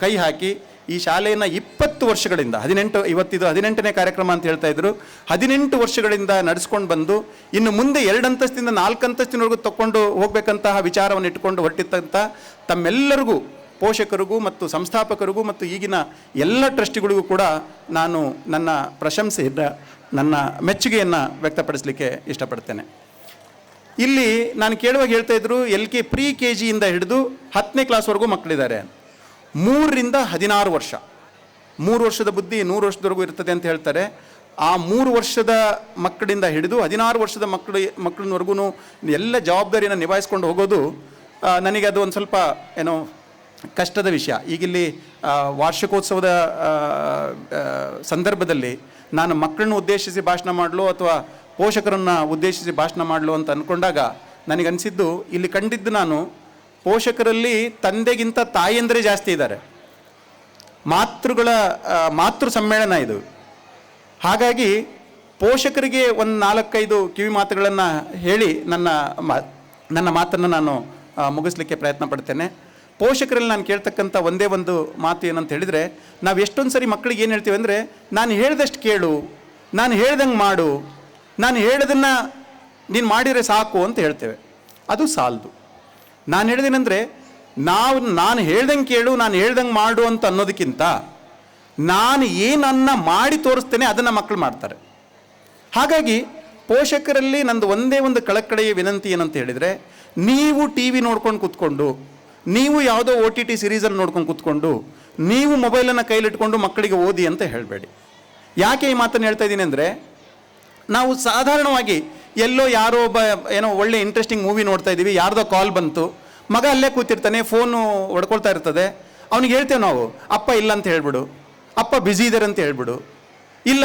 ಕೈ ಹಾಕಿ ಈ ಶಾಲೆಯನ್ನು 20 ವರ್ಷಗಳಿಂದ 18ನೇ ಕಾರ್ಯಕ್ರಮ ಅಂತ ಹೇಳ್ತಾ ಇದ್ರು, 18 ವರ್ಷಗಳಿಂದ ನಡೆಸ್ಕೊಂಡು ಬಂದು ಇನ್ನು ಮುಂದೆ 2 ಅಂತಸ್ತಿಂದ 4 ಅಂತಸ್ತಿನವರೆಗೂ ತಗೊಂಡು ಹೋಗ್ಬೇಕಂತಹ ವಿಚಾರವನ್ನು ಇಟ್ಕೊಂಡು ಹೊರಟಿದ್ದಂಥ ತಮ್ಮೆಲ್ಲರಿಗೂ, ಪೋಷಕರಿಗೂ ಮತ್ತು ಸಂಸ್ಥಾಪಕರಿಗೂ ಮತ್ತು ಈಗಿನ ಎಲ್ಲ ಟ್ರಸ್ಟಿಗಳಿಗೂ ಕೂಡ ನಾನು ನನ್ನ ಪ್ರಶಂಸೆಯಿಂದ ನನ್ನ ಮೆಚ್ಚುಗೆಯನ್ನು ವ್ಯಕ್ತಪಡಿಸಲಿಕ್ಕೆ ಇಷ್ಟಪಡ್ತೇನೆ. ಇಲ್ಲಿ ನಾನು ಕೇಳುವಾಗ ಹೇಳ್ತಾ ಇದ್ರು, ಪ್ರೀ KGಯಿಂದ ಹಿಡಿದು 10ನೇ ಕ್ಲಾಸ್ವರೆಗೂ ಮಕ್ಕಳಿದ್ದಾರೆ. 3 ರಿಂದ 16 ವರ್ಷ, 3 ವರ್ಷದ ಬುದ್ಧಿ 100 ವರ್ಷದವರೆಗೂ ಇರ್ತದೆ ಅಂತ ಹೇಳ್ತಾರೆ. ಆ 3 ವರ್ಷದ ಮಕ್ಕಳಿಂದ ಹಿಡಿದು 16 ವರ್ಷದ ಮಕ್ಕಳವರೆಗೂ ಎಲ್ಲ ಜವಾಬ್ದಾರಿಯನ್ನು ನಿಭಾಯಿಸ್ಕೊಂಡು ಹೋಗೋದು ನನಗೆ ಅದು ಒಂದು ಸ್ವಲ್ಪ ಕಷ್ಟದ ವಿಷಯ. ಈಗಿಲ್ಲಿ ವಾರ್ಷಿಕೋತ್ಸವದ ಸಂದರ್ಭದಲ್ಲಿ ನಾನು ಮಕ್ಕಳನ್ನು ಉದ್ದೇಶಿಸಿ ಭಾಷಣ ಮಾಡಲು ಅಥವಾ ಪೋಷಕರನ್ನು ಉದ್ದೇಶಿಸಿ ಭಾಷಣ ಮಾಡಲು ಅಂತ ಅಂದ್ಕೊಂಡಾಗ ನನಗನ್ಸಿದ್ದು, ಇಲ್ಲಿ ಕಂಡಿದ್ದು ನಾನು ಪೋಷಕರಲ್ಲಿ ತಂದೆಗಿಂತ ತಾಯಿಯಂದರೆ ಜಾಸ್ತಿ ಇದ್ದಾರೆ. ಮಾತೃ ಸಮ್ಮೇಳನ ಇದು. ಹಾಗಾಗಿ ಪೋಷಕರಿಗೆ ಒಂದು 4-5 ಕಿವಿ ಮಾತುಗಳನ್ನು ಹೇಳಿ ನನ್ನ ಮಾತನ್ನು ನಾನು ಮುಗಿಸ್ಲಿಕ್ಕೆ ಪ್ರಯತ್ನ ಪಡ್ತೇನೆ. ಪೋಷಕರಲ್ಲಿ ನಾನು ಕೇಳ್ತಕ್ಕಂಥ ಒಂದೇ ಒಂದು ಮಾತು ಏನಂತ ಹೇಳಿದರೆ, ನಾವು ಎಷ್ಟೊಂದು ಸರಿ ಮಕ್ಕಳಿಗೆ ಏನು ಹೇಳ್ತೀವಿ ಅಂದರೆ, ನಾನು ಹೇಳ್ದಷ್ಟು ಕೇಳು, ನಾನು ಹೇಳ್ದಂಗೆ ಮಾಡು, ನಾನು ಹೇಳ್ದನ್ನು ನೀನು ಮಾಡಿದರೆ ಸಾಕು ಅಂತ ಹೇಳ್ತೇವೆ. ಅದು ಸಾಲದು. ನಾನು ಹೇಳಿದೇನೆಂದರೆ, ನಾನು ಹೇಳ್ದಂಗೆ ಕೇಳು, ನಾನು ಹೇಳ್ದಂಗೆ ಮಾಡು ಅಂತ ಅನ್ನೋದಕ್ಕಿಂತ ನಾನು ಏನನ್ನ ಮಾಡಿ ತೋರಿಸ್ತೇನೆ ಅದನ್ನು ಮಕ್ಕಳು ಮಾಡ್ತಾರೆ. ಹಾಗಾಗಿ ಪೋಷಕರಲ್ಲಿ ನಂದು ಒಂದೇ ಒಂದು ಕಳಕಳೆಯ ವಿನಂತಿ ಏನಂತ ಹೇಳಿದರೆ, ನೀವು ಟಿ ವಿ ನೋಡ್ಕೊಂಡು ಕೂತ್ಕೊಂಡು, ನೀವು ಯಾವುದೋ OTT ಸೀರೀಸನ್ನು ನೋಡ್ಕೊಂಡು ಕೂತ್ಕೊಂಡು, ನೀವು ಮೊಬೈಲನ್ನು ಕೈಲಿಟ್ಕೊಂಡು ಮಕ್ಕಳಿಗೆ ಓದಿ ಅಂತ ಹೇಳಬೇಡಿ. ಯಾಕೆ ಈ ಮಾತನ್ನು ಹೇಳ್ತಾ ಇದ್ದೀನಿ ಅಂದರೆ, ನಾವು ಸಾಧಾರಣವಾಗಿ ಎಲ್ಲೋ ಯಾರೋ ಒಬ್ಬ ಏನೋ ಒಳ್ಳೆ ಇಂಟ್ರೆಸ್ಟಿಂಗ್ ಮೂವಿ ನೋಡ್ತಾ ಇದ್ದೀವಿ, ಯಾರ್ದೋ ಕಾಲ್ ಬಂತು, ಮಗ ಅಲ್ಲೇ ಕೂತಿರ್ತಾನೆ, ಫೋನು ಹೊಡ್ಕೊಳ್ತಾ ಇರ್ತದೆ, ಅವನಿಗೆ ಹೇಳ್ತೇವೆ ನಾವು, ಅಪ್ಪ ಇಲ್ಲ ಅಂತ ಹೇಳ್ಬಿಡು, ಅಪ್ಪ ಬ್ಯುಸಿ ಇದ್ದಾರೆ ಅಂತ ಹೇಳ್ಬಿಡು, ಇಲ್ಲ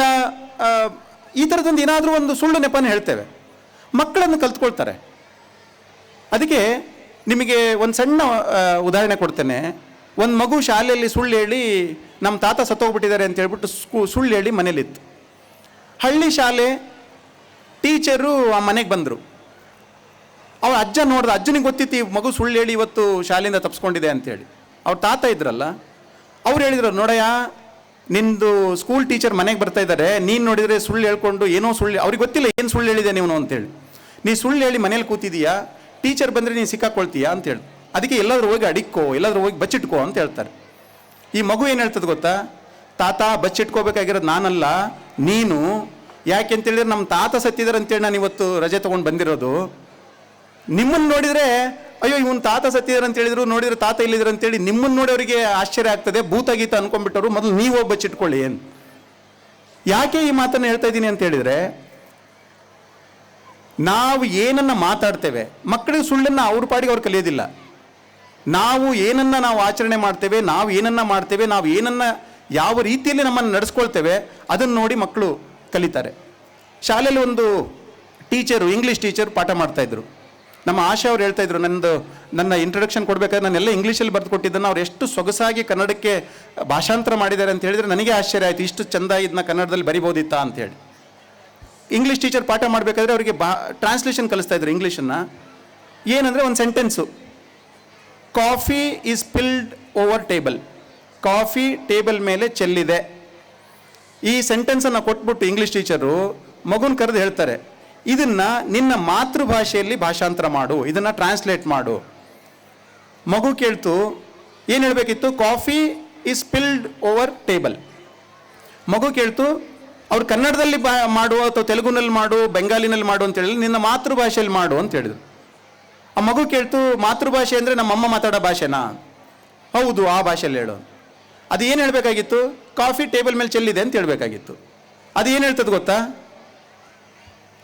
ಈ ಥರದೊಂದು ಏನಾದರೂ ಒಂದು ಸುಳ್ಳು ನೆಪನ ಹೇಳ್ತೇವೆ. ಮಕ್ಕಳನ್ನು ಕಲ್ತ್ಕೊಳ್ತಾರೆ. ಅದಕ್ಕೆ ನಿಮಗೆ ಒಂದು ಸಣ್ಣ ಉದಾಹರಣೆ ಕೊಡ್ತೇನೆ. ಒಂದು ಮಗು ಶಾಲೆಯಲ್ಲಿ ಸುಳ್ಳು ಹೇಳಿ ನಮ್ಮ ತಾತ ಸತ್ತೋಗ್ಬಿಟ್ಟಿದ್ದಾರೆ ಅಂತ ಹೇಳ್ಬಿಟ್ಟು ಸುಳ್ಳು ಹೇಳಿ ಮನೇಲಿತ್ತು. ಹಳ್ಳಿ ಶಾಲೆ, ಟೀಚರು ಆ ಮನೆಗೆ ಬಂದರು. ಅವ್ರ ಅಜ್ಜ ನೋಡ್ದ, ಅಜ್ಜನಿಗೆ ಗೊತ್ತಿತ್ತು ಈ ಮಗು ಸುಳ್ಳು ಹೇಳಿ ಇವತ್ತು ಶಾಲೆಯಿಂದ ತಪ್ಪಿಸ್ಕೊಂಡಿದೆ ಅಂತೇಳಿ. ಅವ್ರ ತಾತ ಇದ್ರಲ್ಲ, ಅವ್ರು ಹೇಳಿದ್ರು, ನೋಡಯ್ಯ ನಿಂದು ಸ್ಕೂಲ್ ಟೀಚರ್ ಮನೆಗೆ ಬರ್ತಾ ಇದ್ದಾರೆ, ನೀನು ನೋಡಿದರೆ ಸುಳ್ಳು ಹೇಳ್ಕೊಂಡು ಏನೋ ಸುಳ್ಳು, ಅವ್ರಿಗೆ ಗೊತ್ತಿಲ್ಲ ಏನು ಸುಳ್ಳು ಹೇಳಿದೆ ನೀವು ಅಂತೇಳಿ, ನೀ ಸುಳ್ಳು ಹೇಳಿ ಮನೇಲಿ ಕೂತಿದೀಯಾ, ಟೀಚರ್ ಬಂದರೆ ನೀನು ಸಿಕ್ಕಾಕೊಳ್ತೀಯಾ ಅಂತೇಳಿ, ಅದಕ್ಕೆ ಎಲ್ಲಾದ್ರೂ ಹೋಗಿ ಅಡಿಕ್ಕೋ, ಎಲ್ಲಾದ್ರೂ ಹೋಗಿ ಬಚ್ಚಿಟ್ಕೋ ಅಂತ ಹೇಳ್ತಾರೆ. ಈ ಮಗು ಏನು ಹೇಳ್ತದೆ ಗೊತ್ತಾ, ತಾತ ಬಚ್ಚಿಟ್ಕೋಬೇಕಾಗಿರೋದು ನಾನಲ್ಲ ನೀನು, ಯಾಕೆ ಅಂತೇಳಿದ್ರೆ ನಮ್ಮ ತಾತ ಸತ್ತಿದ್ದಾರೆ ಅಂತೇಳಿ ನಾನು ಇವತ್ತು ರಜೆ ತೊಗೊಂಡು ಬಂದಿರೋದು. ನಿಮ್ಮನ್ನು ನೋಡಿದರೆ ಅಯ್ಯೋ ಇವನು ತಾತ ಸತ್ತಿದ್ದಾರೆ ಅಂತ ಹೇಳಿದ್ರು, ನೋಡಿದ್ರೆ ತಾತ ಇಲ್ಲಿದ್ದಾರೆ ಅಂತೇಳಿ ನಿಮ್ಮನ್ನು ನೋಡೋರಿಗೆ ಆಶ್ಚರ್ಯ ಆಗ್ತದೆ, ಭೂತ ಗೀತ ಅನ್ಕೊಂಡ್ಬಿಟ್ಟವರು, ಮೊದಲು ನೀವು ಹೋಗಿ ಬಚ್ಚಿಟ್ಕೊಳ್ಳಿ ಏನು. ಯಾಕೆ ಈ ಮಾತನ್ನು ಹೇಳ್ತಾ ಇದ್ದೀನಿ ಅಂತ ಹೇಳಿದ್ರೆ, ನಾವು ಏನನ್ನ ಮಾತಾಡ್ತೇವೆ, ಮಕ್ಕಳಿಗೆ ಸುಳ್ಳನ್ನು ಅವ್ರ ಪಾಡಿಗೆ ಅವ್ರು ಕಲಿಯೋದಿಲ್ಲ. ನಾವು ಏನನ್ನ ನಾವು ಆಚರಣೆ ಮಾಡ್ತೇವೆ, ನಾವು ಏನನ್ನ ಮಾಡ್ತೇವೆ, ನಾವು ಏನನ್ನ ಯಾವ ರೀತಿಯಲ್ಲಿ ನಮ್ಮನ್ನು ನಡೆಸ್ಕೊಳ್ತೇವೆ ಅದನ್ನು ನೋಡಿ ಮಕ್ಕಳು ಕಲಿತಾರೆ. ಶಾಲೆಯಲ್ಲಿ ಒಂದು ಟೀಚರು, ಇಂಗ್ಲೀಷ್ ಟೀಚರ್ ಪಾಠ ಮಾಡ್ತಾಯಿದ್ರು. ನಮ್ಮ ಆಶಾ ಅವ್ರು ಹೇಳ್ತಾ ಇದ್ರು, ನನ್ನ ಇಂಟ್ರೊಡಕ್ಷನ್ ಕೊಡಬೇಕಾದ್ರೆ ನಾನೆಲ್ಲ ಇಂಗ್ಲೀಷಲ್ಲಿ ಬರೆದು ಕೊಟ್ಟಿದ್ದನ್ನು ಅವ್ರು ಎಷ್ಟು ಸೊಗಸಾಗಿ ಕನ್ನಡಕ್ಕೆ ಭಾಷಾಂತರ ಮಾಡಿದ್ದಾರೆ ಅಂತ ಹೇಳಿದರೆ ನನಗೆ ಆಶ್ಚರ್ಯ ಆಯಿತು, ಇಷ್ಟು ಚಂದ ಇದನ್ನ ಕನ್ನಡದಲ್ಲಿ ಬರಿಬೋದಿತ್ತಾ ಅಂತೇಳಿ. ಇಂಗ್ಲೀಷ್ ಟೀಚರ್ ಪಾಠ ಮಾಡಬೇಕಾದ್ರೆ ಅವರಿಗೆ ಟ್ರಾನ್ಸ್ಲೇಷನ್ ಕಲಿಸ್ತಾ ಇದ್ರು ಇಂಗ್ಲೀಷನ್ನು. ಏನಂದರೆ ಒಂದು sentence, coffee is spilled over table, coffee table ಮೇಲೆ ಚೆಲ್ಲಿದೆ. ಈ ಸೆಂಟೆನ್ಸನ್ನು ಕೊಟ್ಬಿಟ್ಟು ಇಂಗ್ಲೀಷ್ ಟೀಚರು ಮಗುನ ಕರೆದು ಹೇಳ್ತಾರೆ, ಇದನ್ನ ನಿನ್ನ ಮಾತೃಭಾಷೆಯಲ್ಲಿ ಭಾಷಾಂತರ ಮಾಡು, ಇದನ್ನ ಟ್ರಾನ್ಸ್ಲೇಟ್ ಮಾಡು. ಮಗು ಕೇಳ್ತು, ಏನು ಹೇಳಬೇಕಿತ್ತು, coffee is spilled over table. ಮಗು ಕೇಳ್ತು, ಅವ್ರು ಕನ್ನಡದಲ್ಲಿ ಮಾಡು ಅಥವಾ ತೆಲುಗುನಲ್ಲಿ ಮಾಡು, ಬೆಂಗಾಲಿನಲ್ಲಿ ಮಾಡು ಅಂತ ಹೇಳಿ, ನಿನ್ನ ಮಾತೃಭಾಷೆಯಲ್ಲಿ ಮಾಡು ಅಂತ ಹೇಳಿದ್ರು. ಆ ಮಗು ಕೇಳ್ತು, ಮಾತೃಭಾಷೆ ಅಂದರೆ ನಮ್ಮಮ್ಮ ಮಾತಾಡೋ ಭಾಷೆನಾ? ಹೌದು, ಆ ಭಾಷೆಯಲ್ಲಿ ಹೇಳು. ಅದು ಏನು ಹೇಳಬೇಕಾಗಿತ್ತು, ಕಾಫಿ ಟೇಬಲ್ ಮೇಲೆ ಚೆಲ್ಲಿದೆ ಅಂತ ಹೇಳಬೇಕಾಗಿತ್ತು. ಅದು ಏನು ಹೇಳ್ತದೆ ಗೊತ್ತಾ,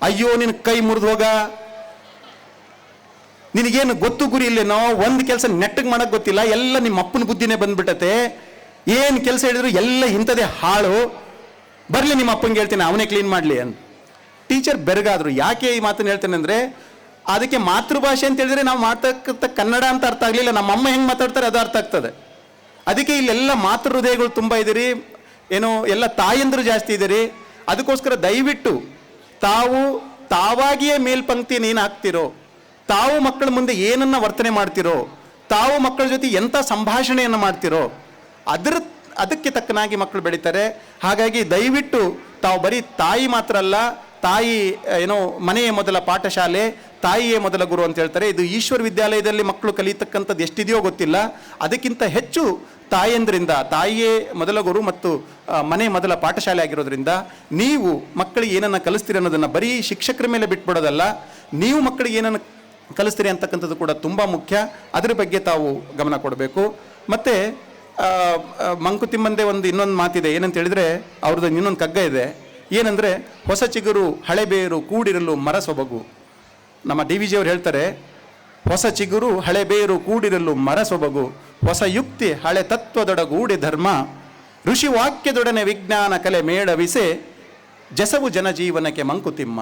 ಅಯ್ಯೋ ನಿನ್ನ ಕೈ ಮುರಿದು ಹೋಗ, ನಿನಗೇನು ಗೊತ್ತು ಗುರಿ ಇಲ್ಲೇನೋ, ಒಂದು ಕೆಲಸ ನೆಟ್ಟಗೆ ಮಾಡೋಕ್ಕೆ ಗೊತ್ತಿಲ್ಲ, ಎಲ್ಲ ನಿಮ್ಮ ಅಪ್ಪನ ಬುದ್ಧಿನೇ ಬಂದ್ಬಿಟ್ಟತೆ, ಏನು ಕೆಲಸ ಹೇಳಿದ್ರು ಎಲ್ಲ ಇಂಥದೇ ಹಾಳು, ಬರಲಿ ನಿಮ್ಮ ಅಪ್ಪಂಗೆ ಹೇಳ್ತೀನಿ ಅವನೇ ಕ್ಲೀನ್ ಮಾಡಲಿ ಅಂತ. ಟೀಚರ್ ಬೆರಗಾದ್ರು. ಯಾಕೆ ಈ ಮಾತನ್ನು ಹೇಳ್ತೇನೆ ಅಂದರೆ, ಅದಕ್ಕೆ ಮಾತೃಭಾಷೆ ಅಂತ ಹೇಳಿದ್ರೆ ನಾವು ಮಾತಾಡ್ತ ಕನ್ನಡ ಅಂತ ಅರ್ಥ ಆಗಲಿಲ್ಲ, ನಮ್ಮ ಅಮ್ಮ ಹೆಂಗೆ ಮಾತಾಡ್ತಾರೆ ಅದು ಅರ್ಥ ಆಗ್ತದೆ. ಅದಕ್ಕೆ ಇಲ್ಲೆಲ್ಲ ಮಾತೃ ಹೃದಯಗಳು ತುಂಬ ಇದ್ದೀರಿ, ಏನೋ ಎಲ್ಲ ತಾಯಂದರು ಜಾಸ್ತಿ ಇದ್ದೀರಿ. ಅದಕ್ಕೋಸ್ಕರ ದಯವಿಟ್ಟು ತಾವಾಗಿಯೇ ಮೇಲ್ಪಂಕ್ತಿಯನ್ನು ಏನು ಹಾಕ್ತಿರೋ, ತಾವು ಮಕ್ಕಳ ಮುಂದೆ ಏನನ್ನ ವರ್ತನೆ ಮಾಡ್ತಿರೋ, ತಾವು ಮಕ್ಕಳ ಜೊತೆ ಎಂಥ ಸಂಭಾಷಣೆಯನ್ನು ಮಾಡ್ತಿರೋ ಅದಕ್ಕೆ ತಕ್ಕನಾಗಿ ಮಕ್ಕಳು ಬೆಳೀತಾರೆ. ಹಾಗಾಗಿ ದಯವಿಟ್ಟು ತಾವು ಬರೀ ತಾಯಿ ಮಾತ್ರ ಅಲ್ಲ, ತಾಯಿ ಏನೋ ಮನೆಯೇ ಮೊದಲ ಪಾಠಶಾಲೆ, ತಾಯಿಯೇ ಮೊದಲ ಗುರು ಅಂತ ಹೇಳ್ತಾರೆ. ಇದು ಈಶ್ವರ ವಿದ್ಯಾಲಯದಲ್ಲಿ ಮಕ್ಕಳು ಕಲಿಯತಕ್ಕಂಥದ್ದು ಎಷ್ಟಿದೆಯೋ ಗೊತ್ತಿಲ್ಲ, ಅದಕ್ಕಿಂತ ಹೆಚ್ಚು ತಾಯಂದ್ರಿಂದ, ತಾಯಿಯೇ ಮೊದಲ ಗುರು ಮತ್ತು ಮನೆ ಮೊದಲ ಪಾಠಶಾಲೆ ಆಗಿರೋದ್ರಿಂದ ನೀವು ಮಕ್ಕಳಿಗೆ ಏನನ್ನು ಕಲಿಸ್ತೀರಿ ಅನ್ನೋದನ್ನು ಬರೀ ಶಿಕ್ಷಕರ ಮೇಲೆ ಬಿಟ್ಬಿಡೋದಲ್ಲ, ನೀವು ಮಕ್ಕಳಿಗೆ ಏನನ್ನು ಕಲಿಸ್ತೀರಿ ಅಂತಕ್ಕಂಥದ್ದು ಕೂಡ ತುಂಬ ಮುಖ್ಯ. ಅದರ ಬಗ್ಗೆ ತಾವು ಗಮನ ಕೊಡಬೇಕು. ಮತ್ತು ಮಂಕುತಿಮ್ಮಂದೇ ಇನ್ನೊಂದು ಮಾತಿದೆ, ಏನಂತ ಹೇಳಿದರೆ ಅವ್ರದ್ದು ಇನ್ನೊಂದು ಕಗ್ಗ ಇದೆ. ಏನಂದರೆ, ಹೊಸ ಚಿಗುರು ಹಳೆ ಬೇರು ಕೂಡಿರಲು ಮರ ಸೊಬಗು. ನಮ್ಮ DVG ಅವರು ಹೇಳ್ತಾರೆ, ಹೊಸ ಚಿಗುರು ಹಳೆ ಬೇರು ಕೂಡಿರಲು ಮರ ಸೊಬಗು, ಹೊಸ ಯುಕ್ತಿ ಹಳೆ ತತ್ವದೊಡಗೂಡಿ ಧರ್ಮ, ಋಷಿ ವಾಕ್ಯದೊಡನೆ ವಿಜ್ಞಾನ ಕಲೆ ಮೇಳವಿಸೆ, ಜಸವು ಜನಜೀವನಕ್ಕೆ ಮಂಕುತಿಮ್ಮ.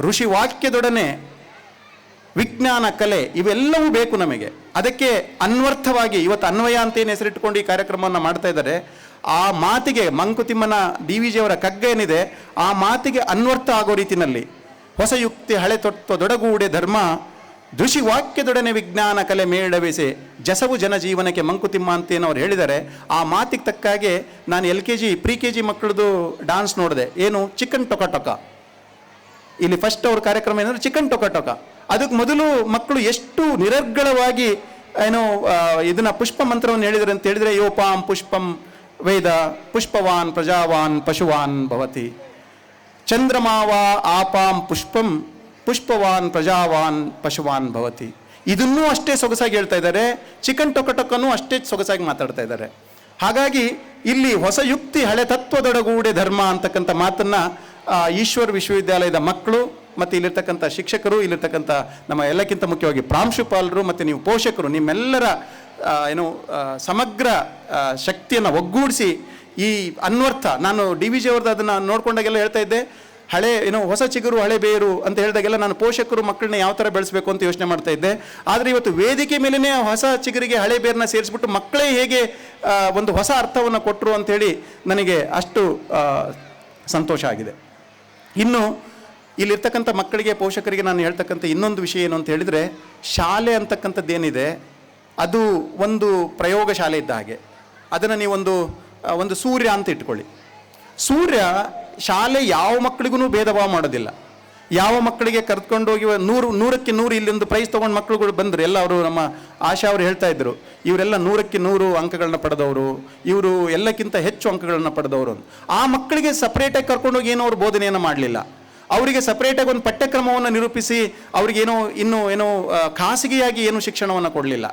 ಋಷಿ ವಾಕ್ಯದೊಡನೆ ವಿಜ್ಞಾನ ಕಲೆ ಇವೆಲ್ಲವೂ ಬೇಕು ನಮಗೆ. ಅದಕ್ಕೆ ಅನ್ವರ್ಥವಾಗಿ ಇವತ್ತು ಅನ್ವಯ ಅಂತೇನು ಹೆಸರಿಟ್ಕೊಂಡು ಈ ಕಾರ್ಯಕ್ರಮವನ್ನು ಮಾಡ್ತಾ ಇದ್ದಾರೆ. ಆ ಮಾತಿಗೆ ಮಂಕುತಿಮ್ಮನ DVG ಅವರ ಕಗ್ಗ ಏನಿದೆ ಆ ಮಾತಿಗೆ ಅನ್ವರ್ಥ ಆಗೋ ರೀತಿಯಲ್ಲಿ ಹೊಸ ಯುಕ್ತಿ ಹಳೆ ದೊಡಗೂಡೆ ಧರ್ಮ ದೃಷಿ ವಾಕ್ಯದೊಡನೆ ವಿಜ್ಞಾನ ಕಲೆ ಮೇಳವಿಸೆ ಜಸವು ಜನಜೀವನಕ್ಕೆ ಮಂಕುತಿಮ್ಮ ಅಂತೇನು ಅವ್ರು ಹೇಳಿದ್ದಾರೆ. ಆ ಮಾತಿಗೆ ತಕ್ಕಾಗೆ ನಾನು LKG ಪ್ರಿ-KG ಮಕ್ಕಳದು ಡಾನ್ಸ್ ನೋಡಿದೆ. ಏನು ಚಿಕನ್ ಟೊಕ ಟೊಕ. ಇಲ್ಲಿ ಫಸ್ಟ್ ಅವ್ರ ಕಾರ್ಯಕ್ರಮ ಏನಂದ್ರೆ ಚಿಕನ್ ಟೊಕ ಟೊಕ. ಅದಕ್ಕೆ ಮೊದಲು ಮಕ್ಕಳು ಎಷ್ಟು ನಿರರ್ಗಳವಾಗಿ ಏನೋ ಇದನ್ನ ಪುಷ್ಪ ಮಂತ್ರವನ್ನು ಹೇಳಿದರೆ ಅಂತ ಹೇಳಿದರೆ ಯೋಪಾಂ ಪುಷ್ಪಂ ವೇದ ಪುಷ್ಪವಾನ್ ಪ್ರಜಾವಾನ್ ಪಶುವಾನ್ ಭವತಿ ಚಂದ್ರಮಾವ ಆಪಾಂ ಪುಷ್ಪಂ ಪುಷ್ಪವಾನ್ ಪ್ರಜಾವಾನ್ ಪಶುವಾನ್ ಭವತಿ. ಇದನ್ನೂ ಅಷ್ಟೇ ಸೊಗಸಾಗಿ ಹೇಳ್ತಾ ಇದ್ದಾರೆ. ಚಿಕನ್ ಟೊಕ ಟೊಕನೂ ಅಷ್ಟೇ ಸೊಗಸಾಗಿ ಮಾತಾಡ್ತಾ ಇದ್ದಾರೆ. ಹಾಗಾಗಿ ಇಲ್ಲಿ ಹೊಸ ಯುಕ್ತಿ ಹಳೆ ತತ್ವದೊಡಗೂಡೆ ಧರ್ಮ ಅಂತಕ್ಕಂಥ ಮಾತನ್ನ ಈಶ್ವರ ವಿಶ್ವವಿದ್ಯಾಲಯದ ಮಕ್ಕಳು ಮತ್ತು ಇಲ್ಲಿರ್ತಕ್ಕಂಥ ಶಿಕ್ಷಕರು, ಇಲ್ಲಿರ್ತಕ್ಕಂಥ ನಮ್ಮ ಎಲ್ಲಕ್ಕಿಂತ ಮುಖ್ಯವಾಗಿ ಪ್ರಾಂಶುಪಾಲರು ಮತ್ತು ನೀವು ಪೋಷಕರು ನಿಮ್ಮೆಲ್ಲರ ಸಮಗ್ರ ಶಕ್ತಿಯನ್ನು ಒಗ್ಗೂಡಿಸಿ ಈ ಅನ್ವರ್ಥ ನಾನು DVG ಅವ್ರದ್ದು ಅದನ್ನು ನೋಡ್ಕೊಂಡಾಗೆಲ್ಲ ಹೇಳ್ತಾ ಇದ್ದೆ. ಹಳೆ ಹೊಸ ಚಿಗುರು ಹಳೆ ಬೇರು ಅಂತ ಹೇಳಿದಾಗೆಲ್ಲ ನಾನು ಪೋಷಕರು ಮಕ್ಕಳನ್ನ ಯಾವ ಥರ ಬೆಳೆಸಬೇಕು ಅಂತ ಯೋಚನೆ ಮಾಡ್ತಾ ಇದ್ದೆ. ಆದರೆ ಇವತ್ತು ವೇದಿಕೆ ಮೇಲೇ ಹೊಸ ಚಿಗುರಿಗೆ ಹಳೆ ಬೇರನ್ನ ಸೇರಿಸ್ಬಿಟ್ಟು ಮಕ್ಕಳೇ ಹೇಗೆ ಒಂದು ಹೊಸ ಅರ್ಥವನ್ನು ಕೊಟ್ಟರು ಅಂಥೇಳಿ ನನಗೆ ಅಷ್ಟು ಸಂತೋಷ ಆಗಿದೆ. ಇನ್ನು ಇಲ್ಲಿರ್ತಕ್ಕಂಥ ಮಕ್ಕಳಿಗೆ ಪೋಷಕರಿಗೆ ನಾನು ಹೇಳ್ತಕ್ಕಂಥ ಇನ್ನೊಂದು ವಿಷಯ ಏನು ಅಂತ ಹೇಳಿದರೆ, ಶಾಲೆ ಅಂತಕ್ಕಂಥದ್ದೇನಿದೆ ಅದು ಒಂದು ಪ್ರಯೋಗ ಶಾಲೆ ಇದ್ದ ಹಾಗೆ. ಅದನ್ನು ನೀವೊಂದು ಸೂರ್ಯ ಅಂತ ಇಟ್ಕೊಳ್ಳಿ. ಸೂರ್ಯ ಶಾಲೆ ಯಾವ ಮಕ್ಕಳಿಗೂ ಭೇದ ಭಾವ ಮಾಡೋದಿಲ್ಲ. ಯಾವ ಮಕ್ಕಳಿಗೆ ಕರೆದುಕೊಂಡೋಗಿ 100ಕ್ಕೆ 100 ಇಲ್ಲೊಂದು ಪ್ರೈಸ್ ತೊಗೊಂಡು ಮಕ್ಕಳುಗಳು ಬಂದರು. ಎಲ್ಲ ಅವರು ನಮ್ಮ ಆಶಾ ಅವರು ಹೇಳ್ತಾ ಇದ್ದರು, ಇವರೆಲ್ಲ 100ಕ್ಕೆ 100 ಅಂಕಗಳನ್ನ ಪಡೆದವರು, ಇವರು ಎಲ್ಲಕ್ಕಿಂತ ಹೆಚ್ಚು ಅಂಕಗಳನ್ನ ಪಡೆದವರು. ಆ ಮಕ್ಕಳಿಗೆ ಸಪ್ರೇಟಾಗಿ ಕರ್ಕೊಂಡೋಗಿ ಏನೋ ಅವ್ರು ಬೋಧನೆಯನ್ನು ಮಾಡಲಿಲ್ಲ. ಅವರಿಗೆ ಸಪ್ರೇಟಾಗಿ ಒಂದು ಪಠ್ಯಕ್ರಮವನ್ನು ನಿರೂಪಿಸಿ ಅವ್ರಿಗೇನೋ ಇನ್ನೂ ಖಾಸಗಿಯಾಗಿ ಏನು ಶಿಕ್ಷಣವನ್ನು ಕೊಡಲಿಲ್ಲ.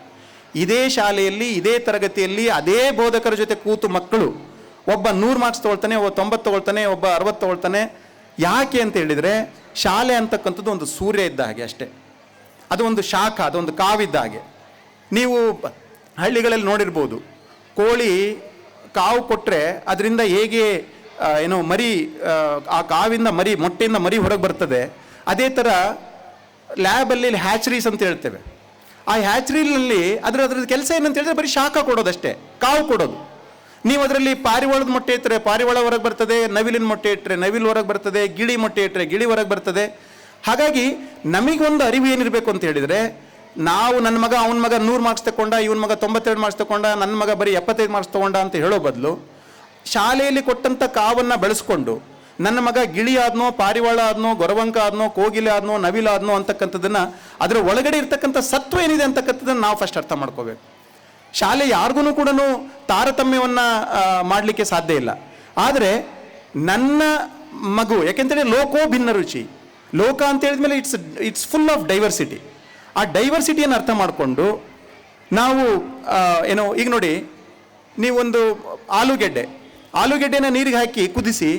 ಇದೇ ಶಾಲೆಯಲ್ಲಿ ಇದೇ ತರಗತಿಯಲ್ಲಿ ಅದೇ ಬೋಧಕರ ಜೊತೆ ಕೂತು ಮಕ್ಕಳು ಒಬ್ಬ 100 ಮಾರ್ಕ್ಸ್ ತೊಗೊಳ್ತಾನೆ, ಒಬ್ಬ 90 ತೊಗೊಳ್ತಾನೆ, ಒಬ್ಬ 60 ತೊಗೊಳ್ತಾನೆ. ಯಾಕೆ ಅಂತ ಹೇಳಿದರೆ ಶಾಲೆ ಅಂತಕ್ಕಂಥದ್ದು ಒಂದು ಸೂರ್ಯ ಇದ್ದ ಹಾಗೆ ಅಷ್ಟೇ. ಅದು ಒಂದು ಶಾಖ, ಅದೊಂದು ಕಾವಿದ್ದ ಹಾಗೆ. ನೀವು ಹಳ್ಳಿಗಳಲ್ಲಿ ನೋಡಿರ್ಬೋದು, ಕೋಳಿ ಕಾವು ಕೊಟ್ಟರೆ ಅದರಿಂದ ಹೇಗೆ ಮರಿ ಆ ಕಾವಿಂದ ಮರಿ ಮೊಟ್ಟೆಯಿಂದ ಮರಿ ಹೊರಗೆ ಬರ್ತದೆ. ಅದೇ ಥರ ಲ್ಯಾಬಲ್ಲಿ ಹ್ಯಾಚರೀಸ್ ಅಂತ ಹೇಳ್ತೇವೆ. ಆ ಹ್ಯಾಚರಿನಲ್ಲಿ ಅದ್ರದ್ದು ಕೆಲಸ ಏನಂತ ಹೇಳಿದ್ರೆ ಬರೀ ಶಾಖ ಕೊಡೋದಷ್ಟೇ, ಕಾವು ಕೊಡೋದು. ನೀವು ಅದರಲ್ಲಿ ಪಾರಿವಾಳದ ಮೊಟ್ಟೆ ಇಟ್ಟರೆ ಪಾರಿವಾಳ ಹೊರಗೆ ಬರ್ತದೆ, ನವಿಲಿನ ಮೊಟ್ಟೆ ಇಟ್ಟರೆ ನವಿಲು ಹೊರಗೆ ಬರ್ತದೆ, ಗಿಳಿ ಮೊಟ್ಟೆ ಇಟ್ಟರೆ ಗಿಳಿ ಹೊರಗೆ ಬರ್ತದೆ. ಹಾಗಾಗಿ ನಮಗೊಂದು ಅರಿವು ಏನಿರಬೇಕು ಅಂತ ಹೇಳಿದರೆ, ನಾವು ನನ್ನ ಮಗ ಅವನ ಮಗ 100 ಮಾರ್ಕ್ಸ್ ತಗೊಂಡ, ಇವನ ಮಗ 92 ಮಾರ್ಕ್ಸ್ ತಗೊಂಡ, ನನ್ನ ಮಗ ಬರೀ 75 ಮಾರ್ಕ್ಸ್ ತಗೊಂಡ ಅಂತ ಹೇಳೋ ಬದಲು ಶಾಲೆಯಲ್ಲಿ ಕೊಟ್ಟಂಥ ಕಾವನ್ನು ಬೆಳೆಸ್ಕೊಂಡು ನನ್ನ ಮಗ ಗಿಳಿ ಆದ್ನೋ, ಪಾರಿವಾಳ ಆದ್ನೋ, ಗೊರವಂಕ ಆದ್ನೋ, ಕೋಗಿಲೆ ಆದ್ನೋ, ನವಿಲ ಆದ್ನೋ ಅಂತಕ್ಕಂಥದ್ದನ್ನು ಅದರ ಒಳಗಡೆ ಇರ್ತಕ್ಕಂಥ ಸತ್ವ ಏನಿದೆ ಅಂತಕ್ಕಂಥದ್ದನ್ನು ನಾವು ಫಸ್ಟ್ ಅರ್ಥ ಮಾಡ್ಕೋಬೇಕು. ಶಾಲೆ ಯಾರಿಗೂ ಕೂಡ ತಾರತಮ್ಯವನ್ನು ಮಾಡಲಿಕ್ಕೆ ಸಾಧ್ಯ ಇಲ್ಲ. ಆದರೆ ನನ್ನ ಮಗು, ಯಾಕೆಂತೇಳಿ ಲೋಕೋ ಭಿನ್ನ ರುಚಿ, ಲೋಕ ಅಂತ ಹೇಳಿದ್ಮೇಲೆ ಇಟ್ಸ್ ಫುಲ್ ಆಫ್ ಡೈವರ್ಸಿಟಿ. ಆ ಡೈವರ್ಸಿಟಿಯನ್ನು ಅರ್ಥ ಮಾಡಿಕೊಂಡು ನಾವು ಈಗ ನೋಡಿ, ನೀವೊಂದು ಆಲೂಗೆಡ್ಡೆನ ನೀರಿಗೆ ಹಾಕಿ ಕುದಿಸಿ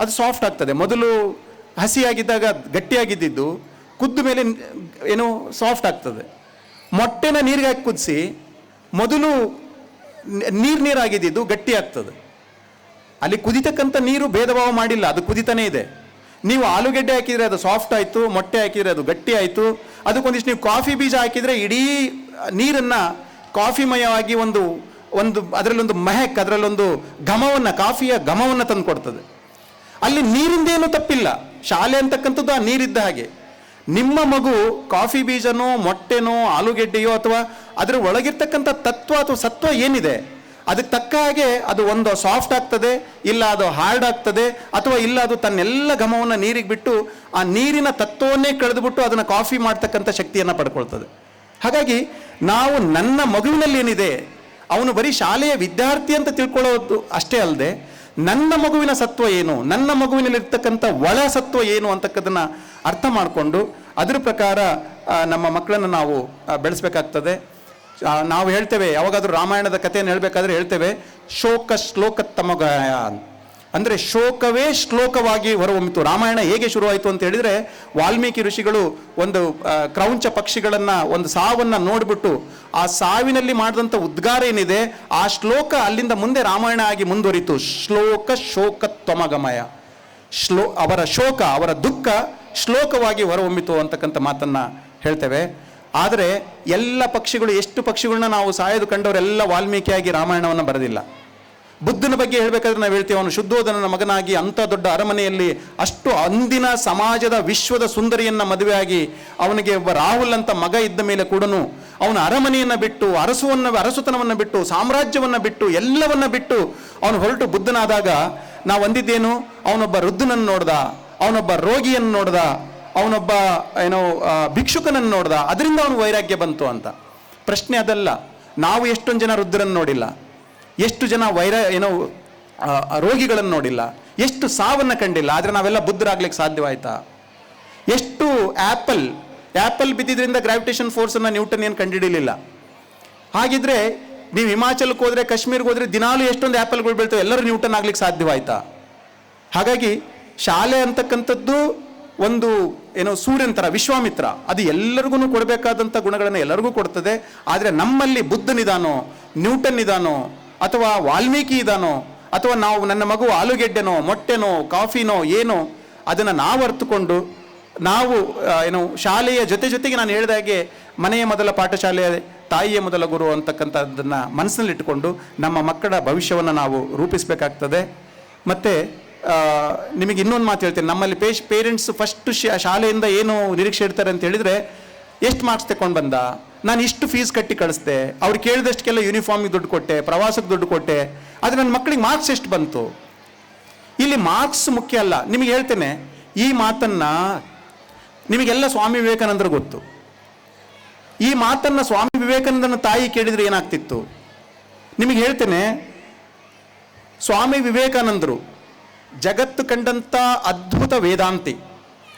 ಅದು ಸಾಫ್ಟ್ ಆಗ್ತದೆ. ಮೊದಲು ಹಸಿಯಾಗಿದ್ದಾಗ ಗಟ್ಟಿಯಾಗಿದ್ದು ಕುದ್ದ ಮೇಲೆ ಸಾಫ್ಟ್ ಆಗ್ತದೆ. ಮೊಟ್ಟೆನ ನೀರಿಗೆ ಹಾಕಿ ಕುದಿಸಿ ಮೊದಲು ನೀರಾಗಿದ್ದು ಗಟ್ಟಿ ಆಗ್ತದೆ. ಅಲ್ಲಿ ಕುದಿತಕ್ಕಂಥ ನೀರು ಭೇದ ಭಾವ ಮಾಡಿಲ್ಲ, ಅದು ಕುದಿತಾನೇ ಇದೆ. ನೀವು ಆಲೂಗೆಡ್ಡೆ ಹಾಕಿದರೆ ಅದು ಸಾಫ್ಟ್ ಆಯಿತು, ಮೊಟ್ಟೆ ಹಾಕಿದರೆ ಅದು ಗಟ್ಟಿ ಆಯಿತು. ಅದಕ್ಕೊಂದಿಷ್ಟು ನೀವು ಕಾಫಿ ಬೀಜ ಹಾಕಿದರೆ ಇಡೀ ನೀರನ್ನು ಕಾಫಿಮಯವಾಗಿ ಒಂದು ಅದರಲ್ಲೊಂದು ಮೆಹಕ್, ಅದರಲ್ಲೊಂದು ಘಮವನ್ನು, ಕಾಫಿಯ ಘಮವನ್ನು ತಂದು ಕೊಡ್ತದೆ. ಅಲ್ಲಿ ನೀರಿಂದೇನು ತಪ್ಪಿಲ್ಲ, ಶಾಲೆ ಅಂತಕ್ಕಂಥದ್ದು ಆ ನೀರಿದ್ದ ಹಾಗೆ. ನಿಮ್ಮ ಮಗು ಕಾಫಿ ಬೀಜನೋ, ಮೊಟ್ಟೆನೋ, ಆಲೂಗೆಡ್ಡೆಯೋ ಅಥವಾ ಅದರ ಒಳಗಿರ್ತಕ್ಕಂಥ ತತ್ವ ಅಥವಾ ಸತ್ವ ಏನಿದೆ ಅದಕ್ಕೆ ತಕ್ಕ ಹಾಗೆ ಅದು ಒಂದು ಸಾಫ್ಟ್ ಆಗ್ತದೆ, ಇಲ್ಲ ಅದು ಹಾರ್ಡ್ ಆಗ್ತದೆ, ಅಥವಾ ಇಲ್ಲ ಅದು ತನ್ನೆಲ್ಲ ಘಮವನ್ನು ನೀರಿಗೆ ಬಿಟ್ಟು ಆ ನೀರಿನ ತತ್ವವನ್ನೇ ಕಳೆದುಬಿಟ್ಟು ಅದನ್ನು ಕಾಫಿ ಮಾಡ್ತಕ್ಕಂಥ ಶಕ್ತಿಯನ್ನು ಪಡ್ಕೊಳ್ತದೆ. ಹಾಗಾಗಿ ನಾವು ನನ್ನ ಮಗುವಿನಲ್ಲಿ ಏನಿದೆ, ಅವನು ಬರೀ ಶಾಲೆಯ ವಿದ್ಯಾರ್ಥಿ ಅಂತ ತಿಳ್ಕೊಳ್ಳೋದು ಅಷ್ಟೇ ಅಲ್ಲದೆ ನನ್ನ ಮಗುವಿನ ಸತ್ವ ಏನು, ನನ್ನ ಮಗುವಿನಲ್ಲಿರ್ತಕ್ಕಂಥ ಒಳ ಸತ್ವ ಏನು ಅಂತಕ್ಕದನ್ನು ಅರ್ಥ ಮಾಡಿಕೊಂಡು ಅದರ ಪ್ರಕಾರ ನಮ್ಮ ಮಕ್ಕಳನ್ನು ನಾವು ಬೆಳೆಸಬೇಕಾಗ್ತದೆ. ನಾವು ಹೇಳ್ತೇವೆ, ಯಾವಾಗಾದರೂ ರಾಮಾಯಣದ ಕಥೆಯನ್ನು ಹೇಳಬೇಕಾದ್ರೆ ಹೇಳ್ತೇವೆ, ಶೋಕ ಶ್ಲೋಕತ್ತಮಗಾಯ, ಅಂದರೆ ಶೋಕವೇ ಶ್ಲೋಕವಾಗಿ ಹೊರಹೊಮ್ಮಿತು. ರಾಮಾಯಣ ಹೇಗೆ ಶುರುವಾಯಿತು ಅಂತ ಹೇಳಿದರೆ, ವಾಲ್ಮೀಕಿ ಋಷಿಗಳು ಒಂದು ಕ್ರೌಂಚ ಪಕ್ಷಿಗಳನ್ನು ಒಂದು ಸಾವನ್ನು ನೋಡಿಬಿಟ್ಟು ಆ ಸಾವಿನಲ್ಲಿ ಮಾಡಿದಂಥ ಉದ್ಗಾರ ಏನಿದೆ ಆ ಶ್ಲೋಕ ಅಲ್ಲಿಂದ ಮುಂದೆ ರಾಮಾಯಣ ಆಗಿ ಮುಂದುವರಿತು. ಶ್ಲೋಕ ಶೋಕತ್ವಮಗಮಯ, ಅವರ ಶೋಕ, ಅವರ ದುಃಖ ಶ್ಲೋಕವಾಗಿ ಹೊರಹೊಮ್ಮಿತು ಅಂತಕ್ಕಂಥ ಮಾತನ್ನು ಹೇಳ್ತೇವೆ. ಆದರೆ ಎಲ್ಲ ಪಕ್ಷಿಗಳು, ಎಷ್ಟು ಪಕ್ಷಿಗಳನ್ನ ನಾವು ಸಾಯೋದು ಕಂಡವರೆಲ್ಲ ವಾಲ್ಮೀಕಿಯಾಗಿ ರಾಮಾಯಣವನ್ನು ಬರೆದಿಲ್ಲ. ಬುದ್ಧನ ಬಗ್ಗೆ ಹೇಳಬೇಕಾದ್ರೆ ನಾವು ಹೇಳ್ತೀವಿ, ಅವನು ಶುದ್ಧೋಧನನ ಮಗನಾಗಿ ಅಂಥ ದೊಡ್ಡ ಅರಮನೆಯಲ್ಲಿ ಅಷ್ಟು ಅಂದಿನ ಸಮಾಜದ ವಿಶ್ವದ ಸುಂದರಿಯನ್ನು ಮದುವೆಯಾಗಿ ಅವನಿಗೆ ಒಬ್ಬ ರಾಹುಲ್ ಅಂತ ಮಗ ಇದ್ದ ಮೇಲೆ ಕೂಡ ಅವನ ಅರಮನೆಯನ್ನು ಬಿಟ್ಟು ಅರಸುತನವನ್ನು ಬಿಟ್ಟು ಸಾಮ್ರಾಜ್ಯವನ್ನು ಬಿಟ್ಟು ಎಲ್ಲವನ್ನ ಬಿಟ್ಟು ಅವನು ಹೊರಟು ಬುದ್ಧನಾದಾಗ ನಾವು ಅಂದಿದ್ದೇನು, ಅವನೊಬ್ಬ ವೃದ್ಧನನ್ನು ನೋಡ್ದ, ಅವನೊಬ್ಬ ರೋಗಿಯನ್ನು ನೋಡ್ದ, ಅವನೊಬ್ಬ ಭಿಕ್ಷುಕನನ್ನು ನೋಡ್ದ, ಅದರಿಂದ ಅವನು ವೈರಾಗ್ಯ ಬಂತು ಅಂತ. ಪ್ರಶ್ನೆ ಅದಲ್ಲ. ನಾವು ಎಷ್ಟೊಂದು ಜನ ವೃದ್ಧರನ್ನು ನೋಡಿಲ್ಲ, ಎಷ್ಟು ಜನ ರೋಗಿಗಳನ್ನು ನೋಡಿಲ್ಲ, ಎಷ್ಟು ಸಾವನ್ನು ಕಂಡಿಲ್ಲ, ಆದರೆ ನಾವೆಲ್ಲ ಬುದ್ಧರಾಗ್ಲಿಕ್ಕೆ ಸಾಧ್ಯವಾಯ್ತಾ? ಎಷ್ಟು ಆ್ಯಪಲ್ ಬಿದ್ದಿದ್ರಿಂದ ಗ್ರಾವಿಟೇಷನ್ ಫೋರ್ಸನ್ನು ನ್ಯೂಟನ್ ಏನು ಕಂಡುಹಿಡಿಯಲಿಲ್ಲ. ಹಾಗಿದ್ರೆ ನೀವು ಹಿಮಾಚಲಕ್ಕೆ ಹೋದರೆ, ಕಾಶ್ಮೀರ್ಗೆ ಹೋದರೆ ದಿನಾಲೂ ಎಷ್ಟೊಂದು ಆ್ಯಪಲ್ಗಳು ಬೀಳ್ತವೆ, ಎಲ್ಲರೂ ನ್ಯೂಟನ್ ಆಗ್ಲಿಕ್ಕೆ ಸಾಧ್ಯವಾಯ್ತಾ? ಹಾಗಾಗಿ ಶಾಲೆ ಅಂತಕ್ಕಂಥದ್ದು ಒಂದು ಸೂರ್ಯನ ಥರ, ವಿಶ್ವಾಮಿತ್ರ, ಅದು ಎಲ್ಲರಿಗೂ ಕೊಡಬೇಕಾದಂಥ ಗುಣಗಳನ್ನು ಎಲ್ಲರಿಗೂ ಕೊಡ್ತದೆ. ಆದರೆ ನಮ್ಮಲ್ಲಿ ಬುದ್ಧನಿದಾನೋ, ನ್ಯೂಟನ್ ಇದಾನೋ, ಅಥವಾ ವಾಲ್ಮೀಕಿ ಇದಾನೋ, ಅಥವಾ ನನ್ನ ಮಗು ಆಲೂಗೆಡ್ಡೆನೋ, ಮೊಟ್ಟೆನೋ, ಕಾಫಿನೋ ಏನೋ, ಅದನ್ನು ನಾವು ಅರ್ಥಕೊಂಡು ನಾವು ಶಾಲೆಯ ಜೊತೆಗೆ ನಾನು ಹೇಳಿದಾಗೆ ಮನೆಯ ಮೊದಲ ಪಾಠಶಾಲೆಯ ತಾಯಿಯ ಮೊದಲ ಗುರು ಅಂತಕ್ಕಂಥದ್ದನ್ನು ಮನಸ್ಸಿನಲ್ಲಿಟ್ಟುಕೊಂಡು ನಮ್ಮ ಮಕ್ಕಳ ಭವಿಷ್ಯವನ್ನು ನಾವು ರೂಪಿಸಬೇಕಾಗ್ತದೆ. ಮತ್ತು ನಿಮಗೆ ಇನ್ನೊಂದು ಮಾತು ಹೇಳ್ತೇನೆ, ನಮ್ಮಲ್ಲಿ ಪೇರೆಂಟ್ಸ್ ಫಸ್ಟ್ ಶಾಲೆಯಿಂದ ಏನು ನಿರೀಕ್ಷೆ ಇಡ್ತಾರೆ ಅಂತ ಹೇಳಿದರೆ, ಎಷ್ಟು ಮಾರ್ಕ್ಸ್ ತಗೊಂಡು ಬಂದ, ನಾನು ಇಷ್ಟು ಫೀಸ್ ಕಟ್ಟಿ ಕಳಿಸ್ದೆ, ಅವ್ರು ಕೇಳಿದಷ್ಟಕ್ಕೆಲ್ಲ ಯೂನಿಫಾರ್ಮಿಗೆ ದುಡ್ಡು ಕೊಟ್ಟೆ, ಪ್ರವಾಸಕ್ಕೆ ದುಡ್ಡು ಕೊಟ್ಟೆ, ಆದರೆ ನನ್ನ ಮಕ್ಕಳಿಗೆ ಮಾರ್ಕ್ಸ್ ಎಷ್ಟು ಬಂತು? ಇಲ್ಲಿ ಮಾರ್ಕ್ಸ್ ಮುಖ್ಯ ಅಲ್ಲ. ನಿಮಗೆ ಹೇಳ್ತೇನೆ, ಈ ಮಾತನ್ನು ನಿಮಗೆಲ್ಲ ಸ್ವಾಮಿ ವಿವೇಕಾನಂದರು ಗೊತ್ತು. ಈ ಮಾತನ್ನು ಸ್ವಾಮಿ ವಿವೇಕಾನಂದನ ತಾಯಿ ಕೇಳಿದರೆ ಏನಾಗ್ತಿತ್ತು? ನಿಮಗೆ ಹೇಳ್ತೇನೆ, ಸ್ವಾಮಿ ವಿವೇಕಾನಂದರು ಜಗತ್ತು ಕಂಡಂಥ ಅದ್ಭುತ ವೇದಾಂತಿ.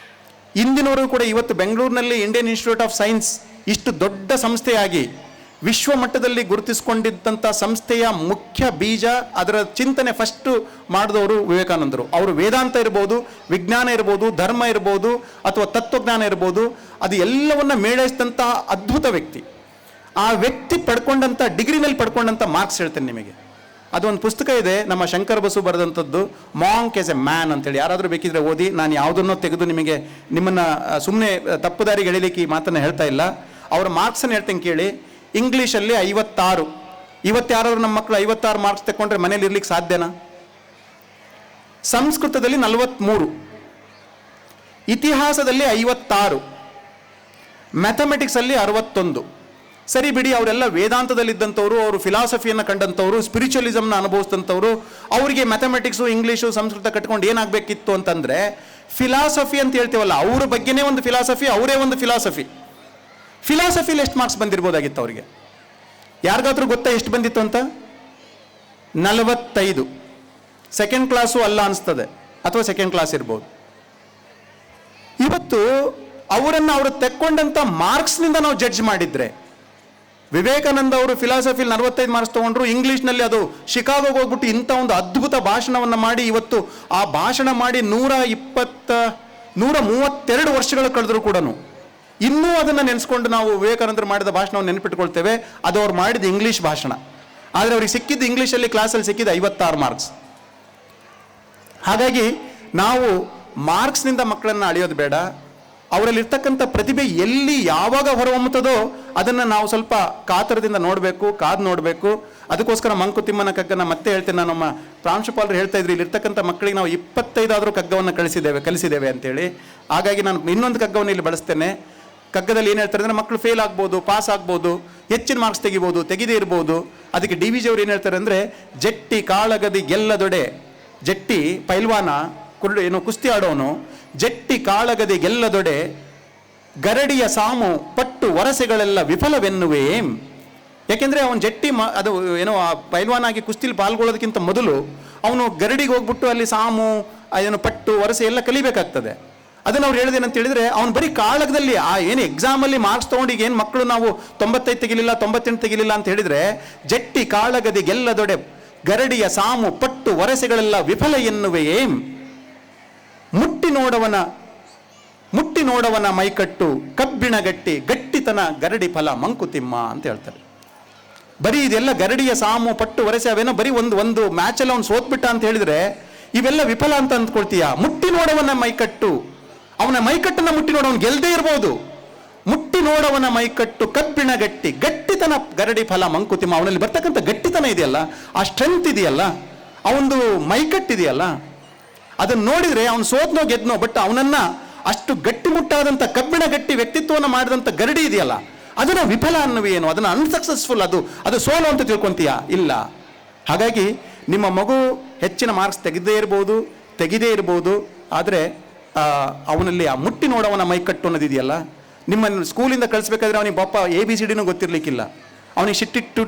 ಇಂದಿನವರೆಗೂ ಕೂಡ ಇವತ್ತು ಬೆಂಗಳೂರಿನಲ್ಲಿ ಇಂಡಿಯನ್ ಇನ್ಸ್ಟಿಟ್ಯೂಟ್ ಆಫ್ ಸೈನ್ಸ್ ಇಷ್ಟು ದೊಡ್ಡ ಸಂಸ್ಥೆಯಾಗಿ ವಿಶ್ವ ಮಟ್ಟದಲ್ಲಿ ಗುರುತಿಸಿಕೊಂಡಿದ್ದಂಥ ಸಂಸ್ಥೆಯ ಮುಖ್ಯ ಬೀಜ, ಅದರ ಚಿಂತನೆ ಫಸ್ಟು ಮಾಡಿದವರು ವಿವೇಕಾನಂದರು. ಅವರು ವೇದಾಂತ ಇರ್ಬೋದು, ವಿಜ್ಞಾನ ಇರ್ಬೋದು, ಧರ್ಮ ಇರ್ಬೋದು, ಅಥವಾ ತತ್ವಜ್ಞಾನ ಇರ್ಬೋದು, ಅದು ಎಲ್ಲವನ್ನ ಮೇಳೈಸಿದಂತಹ ಅದ್ಭುತ ವ್ಯಕ್ತಿ. ಆ ವ್ಯಕ್ತಿ ಪಡ್ಕೊಂಡಂಥ ಡಿಗ್ರಿನಲ್ಲಿ ಪಡ್ಕೊಂಡಂಥ ಮಾರ್ಕ್ಸ್ ಹೇಳ್ತೇನೆ ನಿಮಗೆ. ಅದೊಂದು ಪುಸ್ತಕ ಇದೆ, ನಮ್ಮ ಶಂಕರ ಬಸು ಬರೆದಂಥದ್ದು, ಮಾಂಕ್ ಎಸ್ ಎ ಮ್ಯಾನ್ ಅಂತೇಳಿ. ಯಾರಾದರೂ ಬೇಕಿದ್ರೆ ಓದಿ. ನಾನು ಯಾವುದನ್ನೋ ತೆಗೆದು ನಿಮ್ಮನ್ನು ಸುಮ್ಮನೆ ತಪ್ಪುದಾರಿಗೆ ಎಳಿಲಿಕ್ಕೆ ಈ ಮಾತನ್ನು ಹೇಳ್ತಾ ಇಲ್ಲ. ಅವರ ಮಾರ್ಕ್ಸನ್ನು ಹೇಳ್ತೇನೆ ಕೇಳಿ. ಇಂಗ್ಲೀಷಲ್ಲಿ 56. ಇವತ್ತು ಯಾರಾದರೂ ನಮ್ಮ ಮಕ್ಕಳು 56 ಮಾರ್ಕ್ಸ್ ತಗೊಂಡ್ರೆ ಮನೇಲಿ ಇರ್ಲಿಕ್ಕೆ ಸಾಧ್ಯನಾ? ಸಂಸ್ಕೃತದಲ್ಲಿ 43, ಇತಿಹಾಸದಲ್ಲಿ 56, ಮ್ಯಾಥಮೆಟಿಕ್ಸಲ್ಲಿ 61. ಸರಿ ಬಿಡಿ, ಅವರೆಲ್ಲ ವೇದಾಂತದಲ್ಲಿದ್ದಂಥವ್ರು, ಅವರು ಫಿಲಾಸಫಿಯನ್ನು ಕಂಡಂಥವ್ರು, ಸ್ಪಿರಿಚುವಲಿಸಮ್ನ ಅನುಭವಿಸಿದಂಥವ್ರು. ಅವರಿಗೆ ಮ್ಯಾಥಮೆಟಿಕ್ಸು, ಇಂಗ್ಲೀಷು, ಸಂಸ್ಕೃತ ಕಟ್ಕೊಂಡು ಏನಾಗಬೇಕಿತ್ತು ಅಂತಂದರೆ, ಫಿಲಾಸಫಿ ಅಂತ ಹೇಳ್ತೀವಲ್ಲ, ಅವ್ರ ಬಗ್ಗೆನೇ ಒಂದು ಫಿಲಾಸಫಿ, ಅವರೇ ಒಂದು ಫಿಲಾಸಫಿಲಿ ಎಷ್ಟು ಮಾರ್ಕ್ಸ್ ಬಂದಿರ್ಬೋದಾಗಿತ್ತು ಅವರಿಗೆ? ಯಾರಿಗಾದ್ರೂ ಗೊತ್ತಾ ಎಷ್ಟು ಬಂದಿತ್ತು ಅಂತ? 45. ಸೆಕೆಂಡ್ ಕ್ಲಾಸು ಅಲ್ಲ ಅನಿಸ್ತದೆ, ಅಥವಾ ಸೆಕೆಂಡ್ ಕ್ಲಾಸ್ ಇರ್ಬೋದು. ಇವತ್ತು ಅವರು ತೆಕ್ಕೊಂಡಂಥ ಮಾರ್ಕ್ಸ್ನಿಂದ ನಾವು ಜಡ್ಜ್ ಮಾಡಿದ್ರೆ, ವಿವೇಕಾನಂದ ಅವರು ಫಿಲಾಸಫಿಲಿ 45 ಮಾರ್ಕ್ಸ್ ತೊಗೊಂಡ್ರು, ಇಂಗ್ಲೀಷ್ನಲ್ಲಿ ಅದು ಶಿಕಾಗೋಗೆ ಹೋಗ್ಬಿಟ್ಟು ಇಂಥ ಒಂದು ಅದ್ಭುತ ಭಾಷಣವನ್ನು ಮಾಡಿ, ಇವತ್ತು ಆ ಭಾಷಣ ಮಾಡಿ 132 ವರ್ಷಗಳು ಕಳೆದ್ರು ಕೂಡ ಇನ್ನೂ ಅದನ್ನು ನೆನೆಸ್ಕೊಂಡು ನಾವು ವಿವೇಕಾನಂದರು ಮಾಡಿದ ಭಾಷಣವನ್ನು ನೆನಪಿಟ್ಕೊಳ್ತೇವೆ. ಅದು ಅವ್ರು ಮಾಡಿದ ಇಂಗ್ಲೀಷ್ ಭಾಷಣ. ಆದರೆ ಅವ್ರಿಗೆ ಸಿಕ್ಕಿದ್ದು ಇಂಗ್ಲೀಷಲ್ಲಿ ಕ್ಲಾಸಲ್ಲಿ ಸಿಕ್ಕಿದ್ದು 56 ಮಾರ್ಕ್ಸ್. ಹಾಗಾಗಿ ನಾವು ಮಾರ್ಕ್ಸ್ನಿಂದ ಮಕ್ಕಳನ್ನು ಅಳೆಯೋದು ಬೇಡ. ಅವರಲ್ಲಿರ್ತಕ್ಕಂಥ ಪ್ರತಿಭೆ ಎಲ್ಲಿ ಯಾವಾಗ ಹೊರಹೊಮ್ಮುತ್ತದೋ ಅದನ್ನು ನಾವು ಸ್ವಲ್ಪ ಕಾತರದಿಂದ ನೋಡಬೇಕು, ಕಾದು ನೋಡಬೇಕು. ಅದಕ್ಕೋಸ್ಕರ ಮಂಕುತಿಮ್ಮನ ಕಗ್ಗನ ಮತ್ತೆ ಹೇಳ್ತೇನೆ. ನಾನು ನಮ್ಮ ಪ್ರಾಂಶುಪಾಲರು ಹೇಳ್ತಾ ಇದ್ರು, ಇಲ್ಲಿರ್ತಕ್ಕಂಥ ಮಕ್ಕಳಿಗೆ ನಾವು 25 ಕಗ್ಗವನ್ನು ಕಲಿಸಿದ್ದೇವೆ ಅಂತೇಳಿ. ಹಾಗಾಗಿ ನಾನು ಇನ್ನೊಂದು ಕಗ್ಗವನ್ನು ಇಲ್ಲಿ ಬಳಸ್ತೇನೆ. ಕಗ್ಗದಲ್ಲಿ ಏನು ಹೇಳ್ತಾರೆ ಅಂದರೆ, ಮಕ್ಕಳು ಫೇಲ್ ಆಗ್ಬೋದು, ಪಾಸ್ ಆಗ್ಬೋದು, ಹೆಚ್ಚಿನ ಮಾರ್ಕ್ಸ್ ತೆಗಿಬೋದು, ತೆಗೆದೇ ಇರ್ಬೋದು. ಅದಕ್ಕೆ ಡಿ ವಿ ಜಿ ಅವರು ಏನು ಹೇಳ್ತಾರೆ ಅಂದರೆ, ಜಟ್ಟಿ ಕಾಳಗದಿ ಗೆಲ್ಲದೊಡೆ, ಜಟ್ಟಿ ಪೈಲ್ವಾನ ಕುಸ್ತಿ ಆಡೋನು, ಜಟ್ಟಿ ಕಾಳಗದಿ ಗೆಲ್ಲದೊಡೆ ಗರಡಿಯ ಸಾಮು ಪಟ್ಟು ವರಸೆಗಳೆಲ್ಲ ವಿಫಲವೆನ್ನುವೇ. ಯಾಕೆಂದರೆ ಅವನು ಜಟ್ಟಿ ಅದು ಆ ಪೈಲ್ವಾನಾಗಿ ಕುಸ್ತಿಲಿ ಪಾಲ್ಗೊಳ್ಳೋದಕ್ಕಿಂತ ಮೊದಲು ಅವನು ಗರಡಿಗೆ ಹೋಗ್ಬಿಟ್ಟು ಅಲ್ಲಿ ಸಾಮು ಪಟ್ಟು ವರಸೆ ಎಲ್ಲ ಕಲಿಬೇಕಾಗ್ತದೆ. ಅದನ್ನು ಅವ್ರು ಹೇಳಿದೇನಂತ ಹೇಳಿದರೆ, ಅವನು ಬರೀ ಕಾಳಗದಲ್ಲಿ ಎಕ್ಸಾಮಲ್ಲಿ ಮಾರ್ಕ್ಸ್ ತೊಗೊಂಡು ಈಗ ಏನು ಮಕ್ಕಳು ನಾವು 95 ತೆಗಿಲಿಲ್ಲ, 98 ತೆಗಿಲಿಲ್ಲ ಅಂತ ಹೇಳಿದರೆ, ಜಟ್ಟಿ ಕಾಳಗದಿ ಗೆಲ್ಲದೊಡೆ ಗರಡಿಯ ಸಾಮು ಪಟ್ಟು ವರಸೆಗಳೆಲ್ಲ ವಿಫಲ ಎನ್ನುವೆಯೇ. ಮುಟ್ಟಿ ನೋಡವನ ಮೈಕಟ್ಟು ಕಬ್ಬಿಣ ಗಟ್ಟಿತನ ಗರಡಿ ಫಲ ಮಂಕುತಿಮ್ಮ ಅಂತ ಹೇಳ್ತಾರೆ. ಬರೀ ಇದೆಲ್ಲ ಗರಡಿಯ ಸಾಮು ಪಟ್ಟು ವರಸೆ ಅವೇನೋ ಬರೀ ಒಂದು ಮ್ಯಾಚಲ್ಲಿ ಅವ್ನು ಸೋತ್ಬಿಟ್ಟ ಅಂತ ಹೇಳಿದ್ರೆ ಇವೆಲ್ಲ ವಿಫಲ ಅಂತ ಅಂದ್ಕೊಳ್ತೀಯ. ಮುಟ್ಟಿ ನೋಡವನ ಮೈಕಟ್ಟು, ಅವನ ಮೈಕಟ್ಟನ್ನು ಮುಟ್ಟಿ ನೋಡವನು ಗೆಲ್ಲದೇ ಇರ್ಬೋದು. ಮುಟ್ಟಿ ನೋಡವನ ಮೈಕಟ್ಟು ಕಬ್ಬಿಣ ಗಟ್ಟಿತನ ಗರಡಿ ಫಲ ಮಂಕುತಿಮ್ಮ. ಅವನಲ್ಲಿ ಬರ್ತಕ್ಕಂಥ ಗಟ್ಟಿತನ ಇದೆಯಲ್ಲ, ಆ ಸ್ಟ್ರೆಂತ್ ಇದೆಯಲ್ಲ, ಅವನದು ಮೈಕಟ್ಟಿದೆಯಲ್ಲ, ಅದನ್ನು ನೋಡಿದರೆ ಅವನು ಸೋತ್ನೋ ಗೆದ್ನೋ, ಬಟ್ ಅವನನ್ನು ಅಷ್ಟು ಗಟ್ಟಿಮುಟ್ಟಾದಂಥ ಕಬ್ಬಿಣ ಗಟ್ಟಿ ವ್ಯಕ್ತಿತ್ವವನ್ನು ಮಾಡಿದಂಥ ಗರಡಿ ಇದೆಯಲ್ಲ, ಅದನ್ನು ವಿಫಲ ಅನ್ನುವೇನು, ಅದನ್ನು ಅನ್ಸಕ್ಸಸ್ಫುಲ್, ಅದು ಸೋಲು ಅಂತ ತಿಳ್ಕೊತೀಯಾ? ಇಲ್ಲ. ಹಾಗಾಗಿ ನಿಮ್ಮ ಮಗು ಹೆಚ್ಚಿನ ಮಾರ್ಕ್ಸ್ ತೆಗೆದೇ ಇರ್ಬೋದು, ಆದರೆ ಅವನಲ್ಲಿ ಆ ಮುಟ್ಟಿ ನೋಡೋವನ ಮೈಕಟ್ಟು ಅನ್ನೋದಿದೆಯಲ್ಲ, ನಿಮ್ಮನ್ನು ಸ್ಕೂಲಿಂದ ಕಳಿಸ್ಬೇಕಾದ್ರೆ ಅವನಿಗೆ ಪಾಪ ABCDನೂ ಗೊತ್ತಿರಲಿಕ್ಕಿಲ್ಲ, ಅವನಿಗೆ ಶಿಟ್ಟಿಟ್ಟು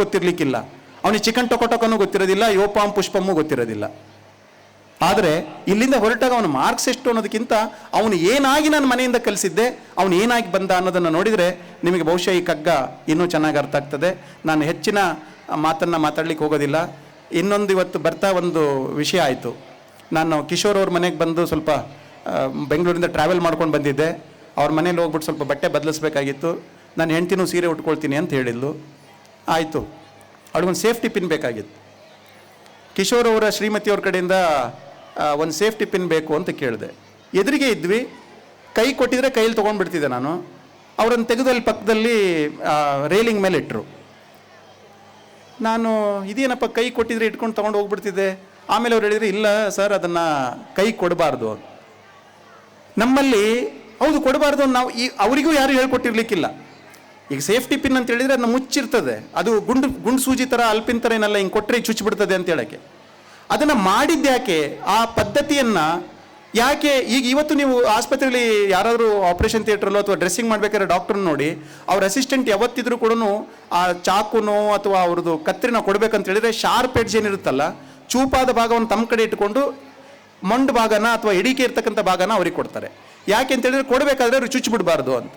ಗೊತ್ತಿರಲಿಕ್ಕಿಲ್ಲ, ಅವನಿಗೆ ಚಿಕನ್ ಟೊಕೊಟೊಕನೂ ಗೊತ್ತಿರೋದಿಲ್ಲ, ಯೋಪಾಂ ಪುಷ್ಪಮ್ಮೂ ಗೊತ್ತಿರೋದಿಲ್ಲ. ಆದರೆ ಇಲ್ಲಿಂದ ಹೊರಟಾಗ ಅವನ ಮಾರ್ಕ್ಸ್ ಎಷ್ಟು ಅನ್ನೋದಕ್ಕಿಂತ ಅವನು ಏನಾಗಿ ನಾನು ಮನೆಯಿಂದ ಕಲಿಸಿದ್ದೆ, ಅವನು ಏನಾಗಿ ಬಂದ ಅನ್ನೋದನ್ನು ನೋಡಿದರೆ ನಿಮಗೆ ಬಹುಶಃ ಈ ಕಗ್ಗ ಇನ್ನೂ ಚೆನ್ನಾಗಿ ಅರ್ಥ ಆಗ್ತದೆ. ನಾನು ಹೆಚ್ಚಿನ ಮಾತನ್ನು ಮಾತಾಡ್ಲಿಕ್ಕೆ ಹೋಗೋದಿಲ್ಲ. ಇನ್ನೊಂದು ಇವತ್ತು ಬರ್ತಾ ಒಂದು ವಿಷಯ ಆಯಿತು. ನಾನು ಕಿಶೋರ್ ಅವ್ರ ಮನೆಗೆ ಬಂದು ಸ್ವಲ್ಪ ಬೆಂಗಳೂರಿಂದ ಟ್ರಾವೆಲ್ ಮಾಡ್ಕೊಂಡು ಬಂದಿದ್ದೆ. ಅವ್ರ ಮನೇಲಿ ಹೋಗ್ಬಿಟ್ಟು ಸ್ವಲ್ಪ ಬಟ್ಟೆ ಬದಲಿಸ್ಬೇಕಾಗಿತ್ತು. ನಾನು ಹೆಂಡ್ತಿನೂ ಸೀರೆ ಉಟ್ಕೊಳ್ತೀನಿ ಅಂತ ಹೇಳಿದ್ಲು. ಆಯಿತು, ಅವಳಿಗೊಂದು ಸೇಫ್ಟಿ ಪಿನ್ ಬೇಕಾಗಿತ್ತು. ಕಿಶೋರ್ ಅವರ ಶ್ರೀಮತಿಯವ್ರ ಕಡೆಯಿಂದ ಒಂದು ಸೇಫ್ಟಿ ಪಿನ್ ಬೇಕು ಅಂತ ಕೇಳಿದೆ. ಎದುರಿಗೆ ಇದ್ವಿ, ಕೈ ಕೊಟ್ಟಿದ್ರೆ ಕೈಯಲ್ಲಿ ತೊಗೊಂಡ್ಬಿಡ್ತಿದ್ದೆ ನಾನು. ಅವರನ್ನು ತೆಗೆದು ಅಲ್ಲಿ ಪಕ್ಕದಲ್ಲಿ ರೇಲಿಂಗ್ ಮೇಲೆ ಇಟ್ಟರು. ನಾನು ಇದೇನಪ್ಪ ಕೈ ಕೊಟ್ಟಿದ್ರೆ ಇಟ್ಕೊಂಡು ತೊಗೊಂಡು ಹೋಗ್ಬಿಡ್ತಿದ್ದೆ. ಆಮೇಲೆ ಅವ್ರು ಹೇಳಿದರೆ ಇಲ್ಲ ಸರ್, ಅದನ್ನು ಕೈ ಕೊಡಬಾರ್ದು. ನಮ್ಮಲ್ಲಿ ಹೌದು ಕೊಡಬಾರ್ದು, ನಾವು ಅವರಿಗೂ ಯಾರು ಹೇಳ್ಕೊಟ್ಟಿರ್ಲಿಕ್ಕಿಲ್ಲ. ಈಗ ಸೇಫ್ಟಿ ಪಿನ್ ಅಂತ ಹೇಳಿದರೆ ಅದನ್ನ ಮುಚ್ಚಿರ್ತದೆ, ಅದು ಗುಂಡು ಸೂಜಿ ಥರ ಅಲ್ಪಿನ ಥರ ಏನೆಲ್ಲ ಹಿಂಗೆ ಕೊಟ್ಟರೆ ಚುಚ್ಚಿಬಿಡ್ತದೆ ಅಂತ ಹೇಳೋಕ್ಕೆ. ಅದನ್ನು ಮಾಡಿದ್ಯಾಕೆ, ಆ ಪದ್ಧತಿಯನ್ನು ಯಾಕೆ? ಈಗ ಇವತ್ತು ನೀವು ಆಸ್ಪತ್ರೆಯಲ್ಲಿ ಯಾರಾದರೂ ಆಪರೇಷನ್ ಥಿಯೇಟ್ರಲ್ಲೋ ಅಥವಾ ಡ್ರೆಸ್ಸಿಂಗ್ ಮಾಡಬೇಕಾದ್ರೆ ಡಾಕ್ಟ್ರನ್ನ ನೋಡಿ, ಅವ್ರ ಅಸಿಸ್ಟೆಂಟ್ ಯಾವತ್ತಿದ್ರೂ ಕೂಡ ಆ ಚಾಕುನೋ ಅಥವಾ ಅವ್ರದ್ದು ಕತ್ತರಿನ ಕೊಡಬೇಕಂತ ಹೇಳಿದರೆ ಶಾರ್ಪ್ ಎಡ್ಜ್ ಏನಿರುತ್ತಲ್ಲ, ಚೂಪಾದ ಭಾಗವನ್ನು ತಮ್ಮ ಕಡೆ ಇಟ್ಕೊಂಡು ಮೊಂಡು ಭಾಗನ ಅಥವಾ ಎಡಿಕೆ ಇರ್ತಕ್ಕಂಥ ಭಾಗನ ಅವ್ರಿಗೆ ಕೊಡ್ತಾರೆ. ಯಾಕೆ ಅಂತ ಹೇಳಿದ್ರೆ ಕೊಡಬೇಕಾದ್ರೆ ಅವ್ರು ಚುಚ್ಚಿಬಿಡಬಾರ್ದು ಅಂತ.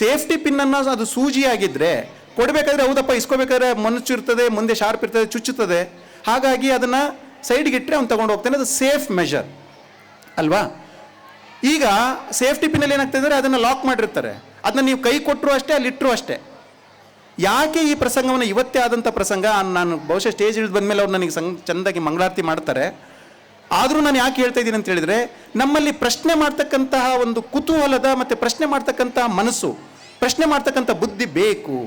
ಸೇಫ್ಟಿ ಪಿನ್ನನ್ನು ಅದು ಸೂಜಿ ಆಗಿದ್ದರೆ ಕೊಡಬೇಕಾದ್ರೆ ಹೌದಪ್ಪ ಇಸ್ಕೋಬೇಕಾದ್ರೆ ಮನುಷ್ಯ ಇರ್ತದೆ, ಮುಂದೆ ಶಾರ್ಪ್ ಇರ್ತದೆ, ಚುಚ್ಚುತ್ತದೆ. ಹಾಗಾಗಿ ಅದನ್ನು ಸೈಡ್ಗೆ ಇಟ್ಟರೆ ಅವ್ನು ತೊಗೊಂಡು ಹೋಗ್ತಾನೆ. ಅದು ಸೇಫ್ ಮೆಷರ್ ಅಲ್ವಾ? ಈಗ ಸೇಫ್ಟಿ ಪಿನ್ನಲ್ಲಿ ಏನಾಗ್ತದೆ ಅಂದರೆ ಅದನ್ನು ಲಾಕ್ ಮಾಡಿರ್ತಾರೆ. ಅದನ್ನ ನೀವು ಕೈ ಕೊಟ್ಟರು ಅಷ್ಟೇ, ಅಲ್ಲಿ ಇಟ್ಟರು ಅಷ್ಟೇ. ಯಾಕೆ ಈ ಪ್ರಸಂಗವನ್ನು ಇವತ್ತೇ ಆದಂಥ ಪ್ರಸಂಗ, ನಾನು ಬಹುಶಃ ಸ್ಟೇಜ್ ಇಳಿದು ಬಂದಮೇಲೆ ಅವ್ರು ನನಗೆ ಚೆಂದಾಗಿ ಮಂಗಳಾರತಿ ಮಾಡ್ತಾರೆ. ಆದರೂ ನಾನು ಯಾಕೆ ಹೇಳ್ತಾ ಇದ್ದೀನಿ ಅಂತ ಹೇಳಿದರೆ, ನಮ್ಮಲ್ಲಿ ಪ್ರಶ್ನೆ ಮಾಡ್ತಕ್ಕಂತಹ ಒಂದು ಕುತೂಹಲದ ಮತ್ತು ಪ್ರಶ್ನೆ ಮಾಡ್ತಕ್ಕಂತಹ ಮನಸ್ಸು, ಪ್ರಶ್ನೆ ಮಾಡ್ತಕ್ಕಂಥ ಬುದ್ಧಿ ಬೇಕು.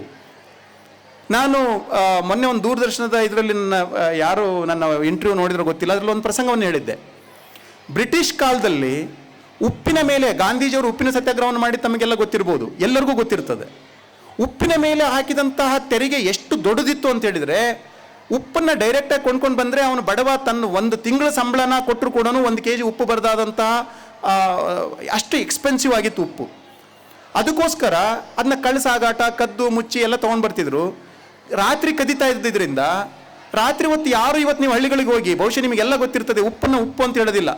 ನಾನು ಮೊನ್ನೆ ಒಂದು ದೂರದರ್ಶನದ ಇದರಲ್ಲಿ ಯಾರು ನನ್ನ ಇಂಟರ್ವ್ಯೂ ನೋಡಿದ್ರೆ ಗೊತ್ತಿಲ್ಲ, ಅದರಲ್ಲಿ ಒಂದು ಪ್ರಸಂಗವನ್ನು ಹೇಳಿದ್ದೆ. ಬ್ರಿಟಿಷ್ ಕಾಲದಲ್ಲಿ ಉಪ್ಪಿನ ಮೇಲೆ ಗಾಂಧೀಜಿಯವರು ಉಪ್ಪಿನ ಸತ್ಯಾಗ್ರಹವನ್ನು ಮಾಡಿ ತಮಗೆಲ್ಲ ಗೊತ್ತಿರ್ಬೋದು, ಎಲ್ಲರಿಗೂ ಗೊತ್ತಿರ್ತದೆ. ಉಪ್ಪಿನ ಮೇಲೆ ಹಾಕಿದಂತಹ ತೆರಿಗೆ ಎಷ್ಟು ದೊಡ್ಡದಿತ್ತು ಅಂತ ಹೇಳಿದರೆ, ಉಪ್ಪನ್ನು ಡೈರೆಕ್ಟಾಗಿ ಕೊಂಡ್ಕೊಂಡು ಬಂದರೆ ಅವನು ಬಡವ ತನ್ನ ಒಂದು ತಿಂಗಳ ಸಂಬಳನ ಕೊಟ್ಟರು ಕೂಡ 1 kg ಉಪ್ಪು ಬರದಾದಂತಹ ಅಷ್ಟು ಎಕ್ಸ್ಪೆನ್ಸಿವ್ ಆಗಿತ್ತು ಉಪ್ಪು. ಅದಕ್ಕೋಸ್ಕರ ಅದನ್ನ ಕಳ್ಸಾಗಾಟ, ಕದ್ದು ಮುಚ್ಚಿ ಎಲ್ಲ ತೊಗೊಂಡು ಬರ್ತಿದ್ರು. ರಾತ್ರಿ ಕದೀತಾ ಇದ್ದಿದ್ದರಿಂದ ರಾತ್ರಿ ಹೊತ್ತು ಯಾರು ಇವತ್ತು ನೀವು ಹಳ್ಳಿಗಳಿಗೆ ಹೋಗಿ ಬಹುಶಃ ನಿಮಗೆಲ್ಲ ಗೊತ್ತಿರ್ತದೆ, ಉಪ್ಪನ್ನು ಉಪ್ಪು ಅಂತ ಹೇಳೋದಿಲ್ಲ,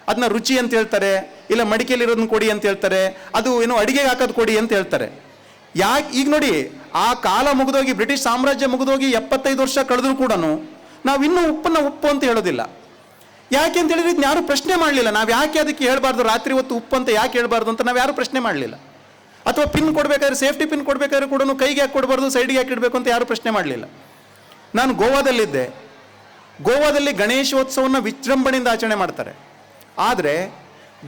ಅದನ್ನ ರುಚಿ ಅಂತ ಹೇಳ್ತಾರೆ, ಇಲ್ಲ ಮಡಿಕೆಯಲ್ಲಿರೋದನ್ನ ಕೊಡಿ ಅಂತ ಹೇಳ್ತಾರೆ, ಅದು ಏನೋ ಅಡಿಗೆಗೆ ಹಾಕೋದು ಕೊಡಿ ಅಂತ ಹೇಳ್ತಾರೆ. ಯಾಕೆ ಈಗ ನೋಡಿ, ಆ ಕಾಲ ಮುಗಿದೋಗಿ ಬ್ರಿಟಿಷ್ ಸಾಮ್ರಾಜ್ಯ ಮುಗಿದೋಗಿ 75 ವರ್ಷ ಕಳೆದ್ರೂ ಕೂಡ ನಾವು ಇನ್ನೂ ಉಪ್ಪನ್ನು ಉಪ್ಪು ಅಂತ ಹೇಳೋದಿಲ್ಲ. ಯಾಕೆ ಅಂತ ಹೇಳಿದ್ರೆ ಇದನ್ನ ಯಾರು ಪ್ರಶ್ನೆ ಮಾಡಲಿಲ್ಲ. ನಾವು ಯಾಕೆ ಅದಕ್ಕೆ ಹೇಳ್ಬಾರ್ದು, ರಾತ್ರಿ ಹೊತ್ತು ಉಪ್ಪು ಅಂತ ಯಾಕೆ ಹೇಳ್ಬಾರ್ದು ಅಂತ ನಾವು ಯಾರು ಪ್ರಶ್ನೆ ಮಾಡಲಿಲ್ಲ. ಅಥವಾ ಪಿನ್ ಕೊಡಬೇಕಾದ್ರೆ, ಸೇಫ್ಟಿ ಪಿನ್ ಕೊಡಬೇಕಾದ್ರೆ ಕೂಡ ಕೈಗೆ ಯಾಕೆ ಕೊಡಬಾರ್ದು, ಸೈಡ್ಗೆ ಯಾಕೆ ಇಡಬೇಕು ಅಂತ ಯಾರು ಪ್ರಶ್ನೆ ಮಾಡಲಿಲ್ಲ. ನಾನು ಗೋವಾದಲ್ಲಿದ್ದೆ. ಗೋವಾದಲ್ಲಿ ಗಣೇಶೋತ್ಸವವನ್ನು ವಿಜೃಂಭಣೆಯಿಂದ ಆಚರಣೆ ಮಾಡ್ತಾರೆ. ಆದರೆ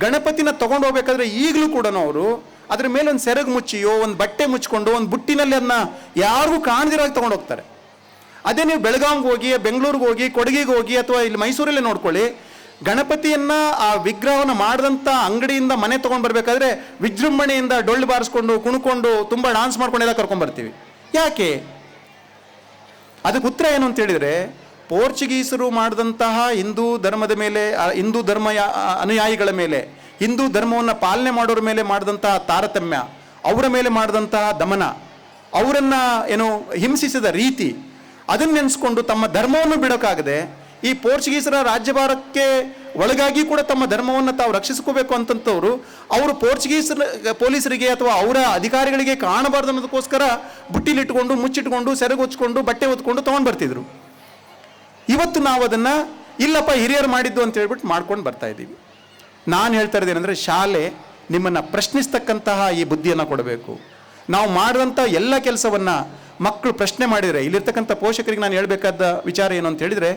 ಗಣಪತಿನ ತೊಗೊಂಡು ಹೋಗ್ಬೇಕಾದ್ರೆ ಈಗಲೂ ಕೂಡ ಅವರು ಅದ್ರ ಮೇಲೆ ಒಂದು ಸೆರಗು ಮುಚ್ಚಿಯೋ ಒಂದು ಬಟ್ಟೆ ಮುಚ್ಕೊಂಡು ಒಂದು ಬುಟ್ಟಿನಲ್ಲಿ ಅದನ್ನ ಯಾರಿಗೂ ಕಾಣದಿರಾಗಿ ತೊಗೊಂಡು ಹೋಗ್ತಾರೆ. ಅದೇ ನೀವು ಬೆಳಗಾವಿಗೆ ಹೋಗಿ, ಬೆಂಗಳೂರಿಗೆ ಹೋಗಿ, ಕೊಡಗಿಗೆ ಹೋಗಿ, ಅಥವಾ ಇಲ್ಲಿ ಮೈಸೂರಲ್ಲೇ ನೋಡ್ಕೊಳ್ಳಿ, ಗಣಪತಿಯನ್ನು ಆ ವಿಗ್ರಹವನ್ನು ಮಾಡಿದಂಥ ಅಂಗಡಿಯಿಂದ ಮನೆ ತೊಗೊಂಡು ಬರಬೇಕಾದ್ರೆ ವಿಜೃಂಭಣೆಯಿಂದ ಡೊಳ್ಳು ಬಾರಿಸ್ಕೊಂಡು ಕುಣ್ಕೊಂಡು ತುಂಬ ಡಾನ್ಸ್ ಮಾಡ್ಕೊಂಡೆಲ್ಲ ಕರ್ಕೊಂಡ್ಬರ್ತೀವಿ. ಯಾಕೆ? ಅದಕ್ಕೆ ಉತ್ತರ ಏನು ಅಂತ ಹೇಳಿದರೆ, ಪೋರ್ಚುಗೀಸರು ಮಾಡಿದಂತಹ ಹಿಂದೂ ಧರ್ಮದ ಮೇಲೆ, ಹಿಂದೂ ಧರ್ಮ ಅನುಯಾಯಿಗಳ ಮೇಲೆ, ಹಿಂದೂ ಧರ್ಮವನ್ನು ಪಾಲನೆ ಮಾಡೋರ ಮೇಲೆ ಮಾಡಿದಂತಹ ತಾರತಮ್ಯ, ಅವರ ಮೇಲೆ ಮಾಡಿದಂತಹ ದಮನ, ಅವರನ್ನು ಏನು ಹಿಂಸಿಸಿದ ರೀತಿ, ಅದನ್ನು ನೆನೆಸ್ಕೊಂಡು ತಮ್ಮ ಧರ್ಮವನ್ನು ಬಿಡೋಕ್ಕಾಗದೆ ಈ ಪೋರ್ಚುಗೀಸರ ರಾಜ್ಯಭಾರಕ್ಕೆ ಒಳಗಾಗಿ ಕೂಡ ತಮ್ಮ ಧರ್ಮವನ್ನು ತಾವು ರಕ್ಷಿಸ್ಕೋಬೇಕು ಅಂತಂತವರು ಅವರು ಪೊಲೀಸರಿಗೆ ಅಥವಾ ಅವರ ಅಧಿಕಾರಿಗಳಿಗೆ ಕಾಣಬಾರ್ದು ಅನ್ನೋದಕ್ಕೋಸ್ಕರ ಬುಟ್ಟಿಲಿಟ್ಕೊಂಡು, ಮುಚ್ಚಿಟ್ಕೊಂಡು, ಸೆರಗು ಹೊಚ್ಕೊಂಡು, ಬಟ್ಟೆ ಹೊತ್ಕೊಂಡು ತೊಗೊಂಡು ಬರ್ತಿದ್ರು. ಇವತ್ತು ನಾವು ಅದನ್ನು ಇಲ್ಲಪ್ಪ ಹಿರಿಯರು ಮಾಡಿದ್ದು ಅಂತ ಹೇಳ್ಬಿಟ್ಟು ಮಾಡ್ಕೊಂಡು ಬರ್ತಾ ಇದ್ದೀವಿ. ನಾನು ಹೇಳ್ತಾ ಇದ್ದೇನೆಂದರೆ, ಶಾಲೆ ನಿಮ್ಮನ್ನು ಪ್ರಶ್ನಿಸ್ತಕ್ಕಂತಹ ಈ ಬುದ್ಧಿಯನ್ನು ಕೊಡಬೇಕು. ನಾವು ಮಾಡಿದಂಥ ಎಲ್ಲ ಕೆಲಸವನ್ನು ಮಕ್ಕಳು ಪ್ರಶ್ನೆ ಮಾಡಿದರೆ, ಇಲ್ಲಿರ್ತಕ್ಕಂಥ ಪೋಷಕರಿಗೆ ನಾನು ಹೇಳಬೇಕಾದ ವಿಚಾರ ಏನು ಅಂತ ಹೇಳಿದರೆ,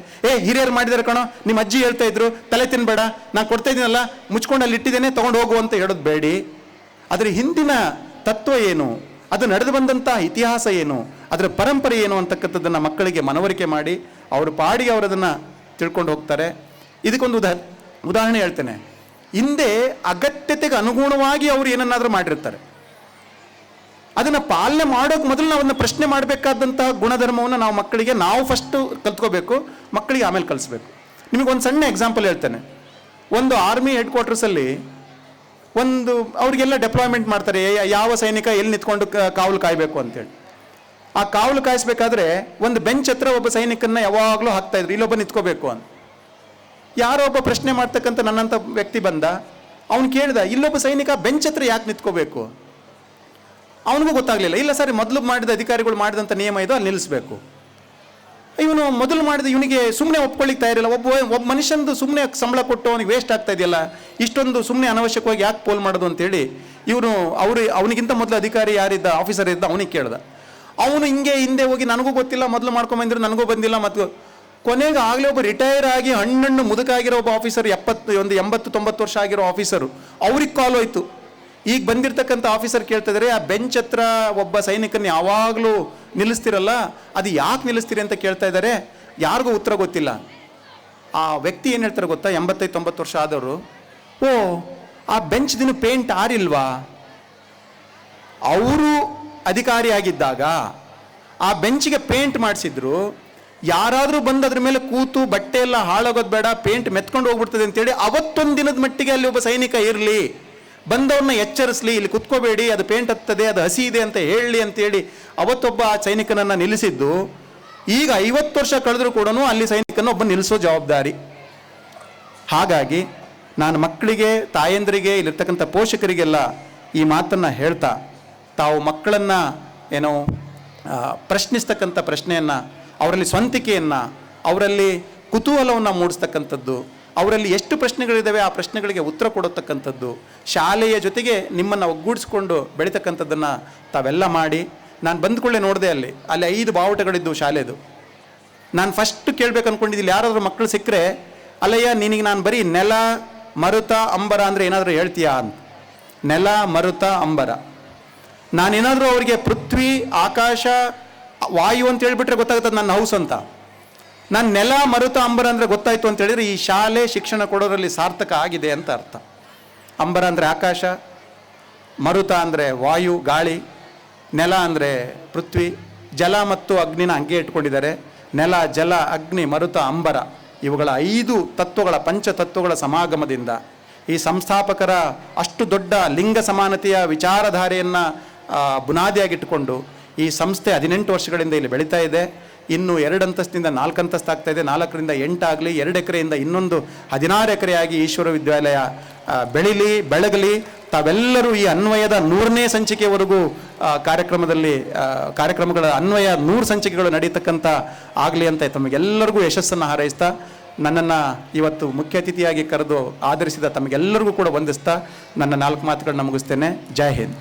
ಹಿರಿಯರು ಮಾಡಿದಾರೆ ಕಣೋ, ನಿಮ್ಮ ಅಜ್ಜಿ ಹೇಳ್ತಾ ಇದ್ರು, ತಲೆ ತಿನ್ಬೇಡ, ನಾನು ಕೊಡ್ತಾ ಇದ್ದೀನಲ್ಲ, ಮುಚ್ಕೊಂಡು ಅಲ್ಲಿ ಇಟ್ಟಿದ್ದೇನೆ, ತೊಗೊಂಡು ಹೋಗು ಅಂತ ಹೇಳೋದು ಬೇಡಿ. ಅದರ ಹಿಂದಿನ ತತ್ವ ಏನು, ಅದು ನಡೆದು ಬಂದಂಥ ಇತಿಹಾಸ ಏನು, ಅದರ ಪರಂಪರೆ ಏನು ಅಂತಕ್ಕಂಥದ್ದನ್ನು ಮಕ್ಕಳಿಗೆ ಮನವರಿಕೆ ಮಾಡಿ ಅವ್ರ ಪಾಡಿಗೆ ಅವರು ಅದನ್ನು ತಿಳ್ಕೊಂಡು ಹೋಗ್ತಾರೆ. ಇದಕ್ಕೊಂದು ಉದಾಹರಣೆ ಹೇಳ್ತೇನೆ. ಹಿಂದೆ ಅಗತ್ಯತೆಗೆ ಅನುಗುಣವಾಗಿ ಅವರು ಏನನ್ನಾದರೂ ಮಾಡಿರ್ತಾರೆ. ಅದನ್ನು ಪಾಲನೆ ಮಾಡೋಕೆ ಮೊದಲು ನಾವು ಅದನ್ನು ಪ್ರಶ್ನೆ ಮಾಡಬೇಕಾದಂತಹ ಗುಣಧರ್ಮವನ್ನು ನಾವು ಮಕ್ಕಳಿಗೆ ನಾವು ಫಸ್ಟು ಕಲ್ತ್ಕೋಬೇಕು, ಮಕ್ಕಳಿಗೆ ಆಮೇಲೆ ಕಲಿಸ್ಬೇಕು. ನಿಮಗೊಂದು ಸಣ್ಣ ಎಕ್ಸಾಂಪಲ್ ಹೇಳ್ತೇನೆ. ಒಂದು ಆರ್ಮಿ ಹೆಡ್ ಕ್ವಾರ್ಟರ್ಸಲ್ಲಿ ಅವರಿಗೆಲ್ಲ ಡೆಪ್ಲಾಯ್ಮೆಂಟ್ ಮಾಡ್ತಾರೆ, ಯಾವ ಸೈನಿಕ ಎಲ್ಲಿ ನಿಂತ್ಕೊಂಡು ಕಾವಲು ಕಾಯಬೇಕು ಅಂತೇಳಿ. ಆ ಕಾವಲು ಕಾಯಿಸ್ಬೇಕಾದ್ರೆ ಒಂದು ಬೆಂಚ್ ಹತ್ರ ಒಬ್ಬ ಸೈನಿಕನ್ನ ಯಾವಾಗಲೂ ಹಾಕ್ತಾ ಇದ್ರು, ಇಲ್ಲೊಬ್ಬ ನಿಂತ್ಕೋಬೇಕು ಅಂತ. ಯಾರೋ ಒಬ್ಬ ಪ್ರಶ್ನೆ ಮಾಡ್ತಕ್ಕಂಥ ನನ್ನಂಥ ವ್ಯಕ್ತಿ ಬಂದ, ಅವನು ಕೇಳಿದ, ಇಲ್ಲೊಬ್ಬ ಸೈನಿಕ ಬೆಂಚ್ ಹತ್ರ ಯಾಕೆ ನಿಂತ್ಕೋಬೇಕು? ಅವನಿಗೂ ಗೊತ್ತಾಗಲಿಲ್ಲ. ಇಲ್ಲ ಸರ್, ಮೊದಲು ಮಾಡಿದ ಅಧಿಕಾರಿಗಳು ಮಾಡಿದಂಥ ನಿಯಮ ಇದು, ಅಲ್ಲಿ ನಿಲ್ಲಿಸಬೇಕು. ಇವನು ಮೊದಲು ಮಾಡಿದ, ಇವನಿಗೆ ಸುಮ್ಮನೆ ಒಪ್ಕೊಳ್ಳಿಕ್ಕೆ ತಯಾರಿಲ್ಲ. ಒಬ್ಬ ಮನುಷ್ಯಂದು ಸುಮ್ಮನೆ ಸಂಬಳ ಕೊಟ್ಟು ಅವನಿಗೆ ವೇಸ್ಟ್ ಆಗ್ತಾ ಇದೆಯಲ್ಲ, ಇಷ್ಟೊಂದು ಸುಮ್ಮನೆ ಅನವಶ್ಯಕವಾಗಿ ಯಾಕೆ ಪೋಲ್ ಮಾಡೋದು ಅಂತೇಳಿ ಅವನಿಗಿಂತ ಮೊದಲು ಅಧಿಕಾರಿ ಯಾರಿದ್ದ, ಆಫೀಸರ್ ಇದ್ದ, ಅವನಿಗೆ ಕೇಳ್ದ. ಅವನು ಹಿಂದೆ ಹೋಗಿ ನನಗೂ ಗೊತ್ತಿಲ್ಲ, ಮೊದಲು ಮಾಡ್ಕೊಂಬಂದಿರು, ನನಗೂ ಬಂದಿಲ್ಲ. ಮತ್ತು ಕೊನೆಗೆ ಆಗಲೇ ಒಬ್ಬ ರಿಟೈರ್ ಆಗಿ ಹಣ್ಣು ಮುದುಕಾಗಿರೋ ಒಬ್ಬ ಆಫೀಸರ್, 80-90 ವರ್ಷ ಆಗಿರೋ ಆಫೀಸರು, ಅವ್ರಿಗೆ ಕಾಲ್ ಹೋಯ್ತು. ಈಗ ಬಂದಿರತಕ್ಕಂಥ ಆಫೀಸರ್ ಕೇಳ್ತಿದ್ದಾರೆ, ಆ ಬೆಂಚ್ ಹತ್ರ ಒಬ್ಬ ಸೈನಿಕನ ಯಾವಾಗಲೂ ನಿಲ್ಲಿಸ್ತಿರಲ್ಲ, ಅದು ಯಾಕೆ ನಿಲ್ಲಿಸ್ತೀರಿ ಅಂತ ಕೇಳ್ತಾ ಇದ್ದಾರೆ. ಯಾರಿಗೂ ಉತ್ತರ ಗೊತ್ತಿಲ್ಲ. ಆ ವ್ಯಕ್ತಿ ಏನು ಹೇಳ್ತಾರೆ ಗೊತ್ತಾ, 85-90 ವರ್ಷ ಆದವರು, ಓ ಆ ಬೆಂಚ್ ದಿನ ಪೇಂಟ್ ಆರಿಲ್ವಾ? ಅವರು ಅಧಿಕಾರಿಯಾಗಿದ್ದಾಗ ಆ ಬೆಂಚಿಗೆ ಪೇಂಟ್ ಮಾಡಿಸಿದ್ರು. ಯಾರಾದರೂ ಬಂದು ಅದ್ರ ಮೇಲೆ ಕೂತು ಬಟ್ಟೆ ಎಲ್ಲ ಹಾಳಾಗೋದು ಬೇಡ, ಪೇಂಟ್ ಮೆತ್ಕೊಂಡು ಹೋಗ್ಬಿಡ್ತದೆ ಅಂತೇಳಿ ಅವತ್ತೊಂದು ದಿನದ ಮಟ್ಟಿಗೆ ಅಲ್ಲಿ ಒಬ್ಬ ಸೈನಿಕ ಇರಲಿ, ಬಂದವ್ರನ್ನ ಎಚ್ಚರಿಸಲಿ, ಇಲ್ಲಿ ಕುತ್ಕೋಬೇಡಿ, ಅದು ಪೇಂಟ್ ಹತ್ತದೆ, ಅದು ಹಸಿ ಇದೆ ಅಂತ ಹೇಳಲಿ ಅಂತೇಳಿ ಅವತ್ತೊಬ್ಬ ಆ ಸೈನಿಕನನ್ನು ನಿಲ್ಲಿಸಿದ್ದು. ಈಗ 50 ವರ್ಷ ಕಳೆದರೂ ಕೂಡ ಅಲ್ಲಿ ಸೈನಿಕನ ಒಬ್ಬ ನಿಲ್ಲಿಸೋ ಜವಾಬ್ದಾರಿ. ಹಾಗಾಗಿ ನಾನು ಮಕ್ಕಳಿಗೆ, ತಾಯಂದ್ರಿಗೆ, ಇಲ್ಲಿರ್ತಕ್ಕಂಥ ಪೋಷಕರಿಗೆಲ್ಲ ಈ ಮಾತನ್ನು ಹೇಳ್ತಾ, ತಾವು ಮಕ್ಕಳನ್ನು ಪ್ರಶ್ನಿಸ್ತಕ್ಕಂಥ ಪ್ರಶ್ನೆಯನ್ನು, ಅವರಲ್ಲಿ ಸ್ವಂತಿಕೆಯನ್ನು, ಅವರಲ್ಲಿ ಕುತೂಹಲವನ್ನು ಮೂಡಿಸ್ತಕ್ಕಂಥದ್ದು, ಅವರಲ್ಲಿ ಎಷ್ಟು ಪ್ರಶ್ನೆಗಳಿದ್ದಾವೆ ಆ ಪ್ರಶ್ನೆಗಳಿಗೆ ಉತ್ತರ ಕೊಡತಕ್ಕಂಥದ್ದು, ಶಾಲೆಯ ಜೊತೆಗೆ ನಿಮ್ಮನ್ನು ಒಗ್ಗೂಡಿಸ್ಕೊಂಡು ಬೆಳೀತಕ್ಕಂಥದ್ದನ್ನು ತಾವೆಲ್ಲ ಮಾಡಿ. ನಾನು ಬಂದ್ಕೊಳ್ಳೆ ನೋಡಿದೆ, ಅಲ್ಲಿ 5 ಬಾವುಟಗಳಿದ್ದು ಶಾಲೆದು. ನಾನು ಫಸ್ಟ್ ಕೇಳಬೇಕು ಅಂದ್ಕೊಂಡಿದ್ದಿಲ್ಲ, ಯಾರಾದರೂ ಮಕ್ಕಳು ಸಿಕ್ಕರೆ, ಅಲ್ಲಯ್ಯ ನಿನಗೆ ನಾನು ಬರೀ ನೆಲ, ಮರುತ, ಅಂಬರ ಅಂದರೆ ಏನಾದರೂ ಹೇಳ್ತೀಯಾ ಅಂತ. ನೆಲ, ಮರುತ, ಅಂಬರ. ನಾನೇನಾದರೂ ಅವರಿಗೆ ಪೃಥ್ವಿ, ಆಕಾಶ, ವಾಯು ಅಂತ ಹೇಳಿಬಿಟ್ರೆ ಗೊತ್ತಾಗ್ತದೆ ನನ್ನ ಹೌಸ್ ಅಂತ. ನಾನು ನೆಲ, ಮರುತ, ಅಂಬರ ಅಂದರೆ ಗೊತ್ತಾಯಿತು ಅಂತ ಹೇಳಿದರೆ ಈ ಶಾಲೆ ಶಿಕ್ಷಣ ಕೊಡೋದ್ರಲ್ಲಿ ಸಾರ್ಥಕ ಆಗಿದೆ ಅಂತ ಅರ್ಥ. ಅಂಬರ ಅಂದರೆ ಆಕಾಶ, ಮರುತ ಅಂದರೆ ವಾಯು, ಗಾಳಿ, ನೆಲ ಅಂದರೆ ಪೃಥ್ವಿ, ಜಲ ಮತ್ತು ಅಗ್ನಿನ ಹಂಗೆ ಇಟ್ಕೊಂಡಿದ್ದಾರೆ. ನೆಲ, ಜಲ, ಅಗ್ನಿ, ಮರುತ, ಅಂಬರ ಇವುಗಳ 5 ತತ್ವಗಳ, ಪಂಚತತ್ವಗಳ ಸಮಾಗಮದಿಂದ ಈ ಸಂಸ್ಥಾಪಕರ ಅಷ್ಟು ದೊಡ್ಡ ಲಿಂಗ ಸಮಾನತೆಯ ವಿಚಾರಧಾರೆಯನ್ನು ಬುನಾದಿಯಾಗಿಟ್ಟುಕೊಂಡು ಈ ಸಂಸ್ಥೆ 18 ವರ್ಷಗಳಿಂದ ಇಲ್ಲಿ ಬೆಳೀತಾ ಇದೆ. ಇನ್ನು 2 ಅಂತಸ್ತಿಂದ 4 ಅಂತಸ್ತು ಆಗ್ತಾ ಇದೆ. 4ರಿಂದ 8 ಆಗಲಿ, 2 ಎಕರೆಯಿಂದ ಇನ್ನೊಂದು 16 ಎಕರೆಯಾಗಿ ಈಶ್ವರ ವಿದ್ಯಾಲಯ ಬೆಳೀಲಿ, ಬೆಳಗಲಿ. ತಾವೆಲ್ಲರೂ ಈ ಅನ್ವಯದ 100ನೇ ಸಂಚಿಕೆವರೆಗೂ ಕಾರ್ಯಕ್ರಮಗಳ ಅನ್ವಯ 100 ಸಂಚಿಕೆಗಳು ನಡೀತಕ್ಕಂಥ ಆಗಲಿ ಅಂತ ತಮಗೆಲ್ಲರಿಗೂ ಯಶಸ್ಸನ್ನು ಹಾರೈಸ್ತಾ, ನನ್ನನ್ನು ಇವತ್ತು ಮುಖ್ಯ ಅತಿಥಿಯಾಗಿ ಕರೆದು ಆಧರಿಸಿದ ತಮಗೆಲ್ಲರಿಗೂ ಕೂಡ ವಂದಿಸ್ತಾ ನನ್ನ 4 ಮಾತುಗಳನ್ನ ಮುಗಿಸ್ತೇನೆ. ಜೈ ಹಿಂದ್.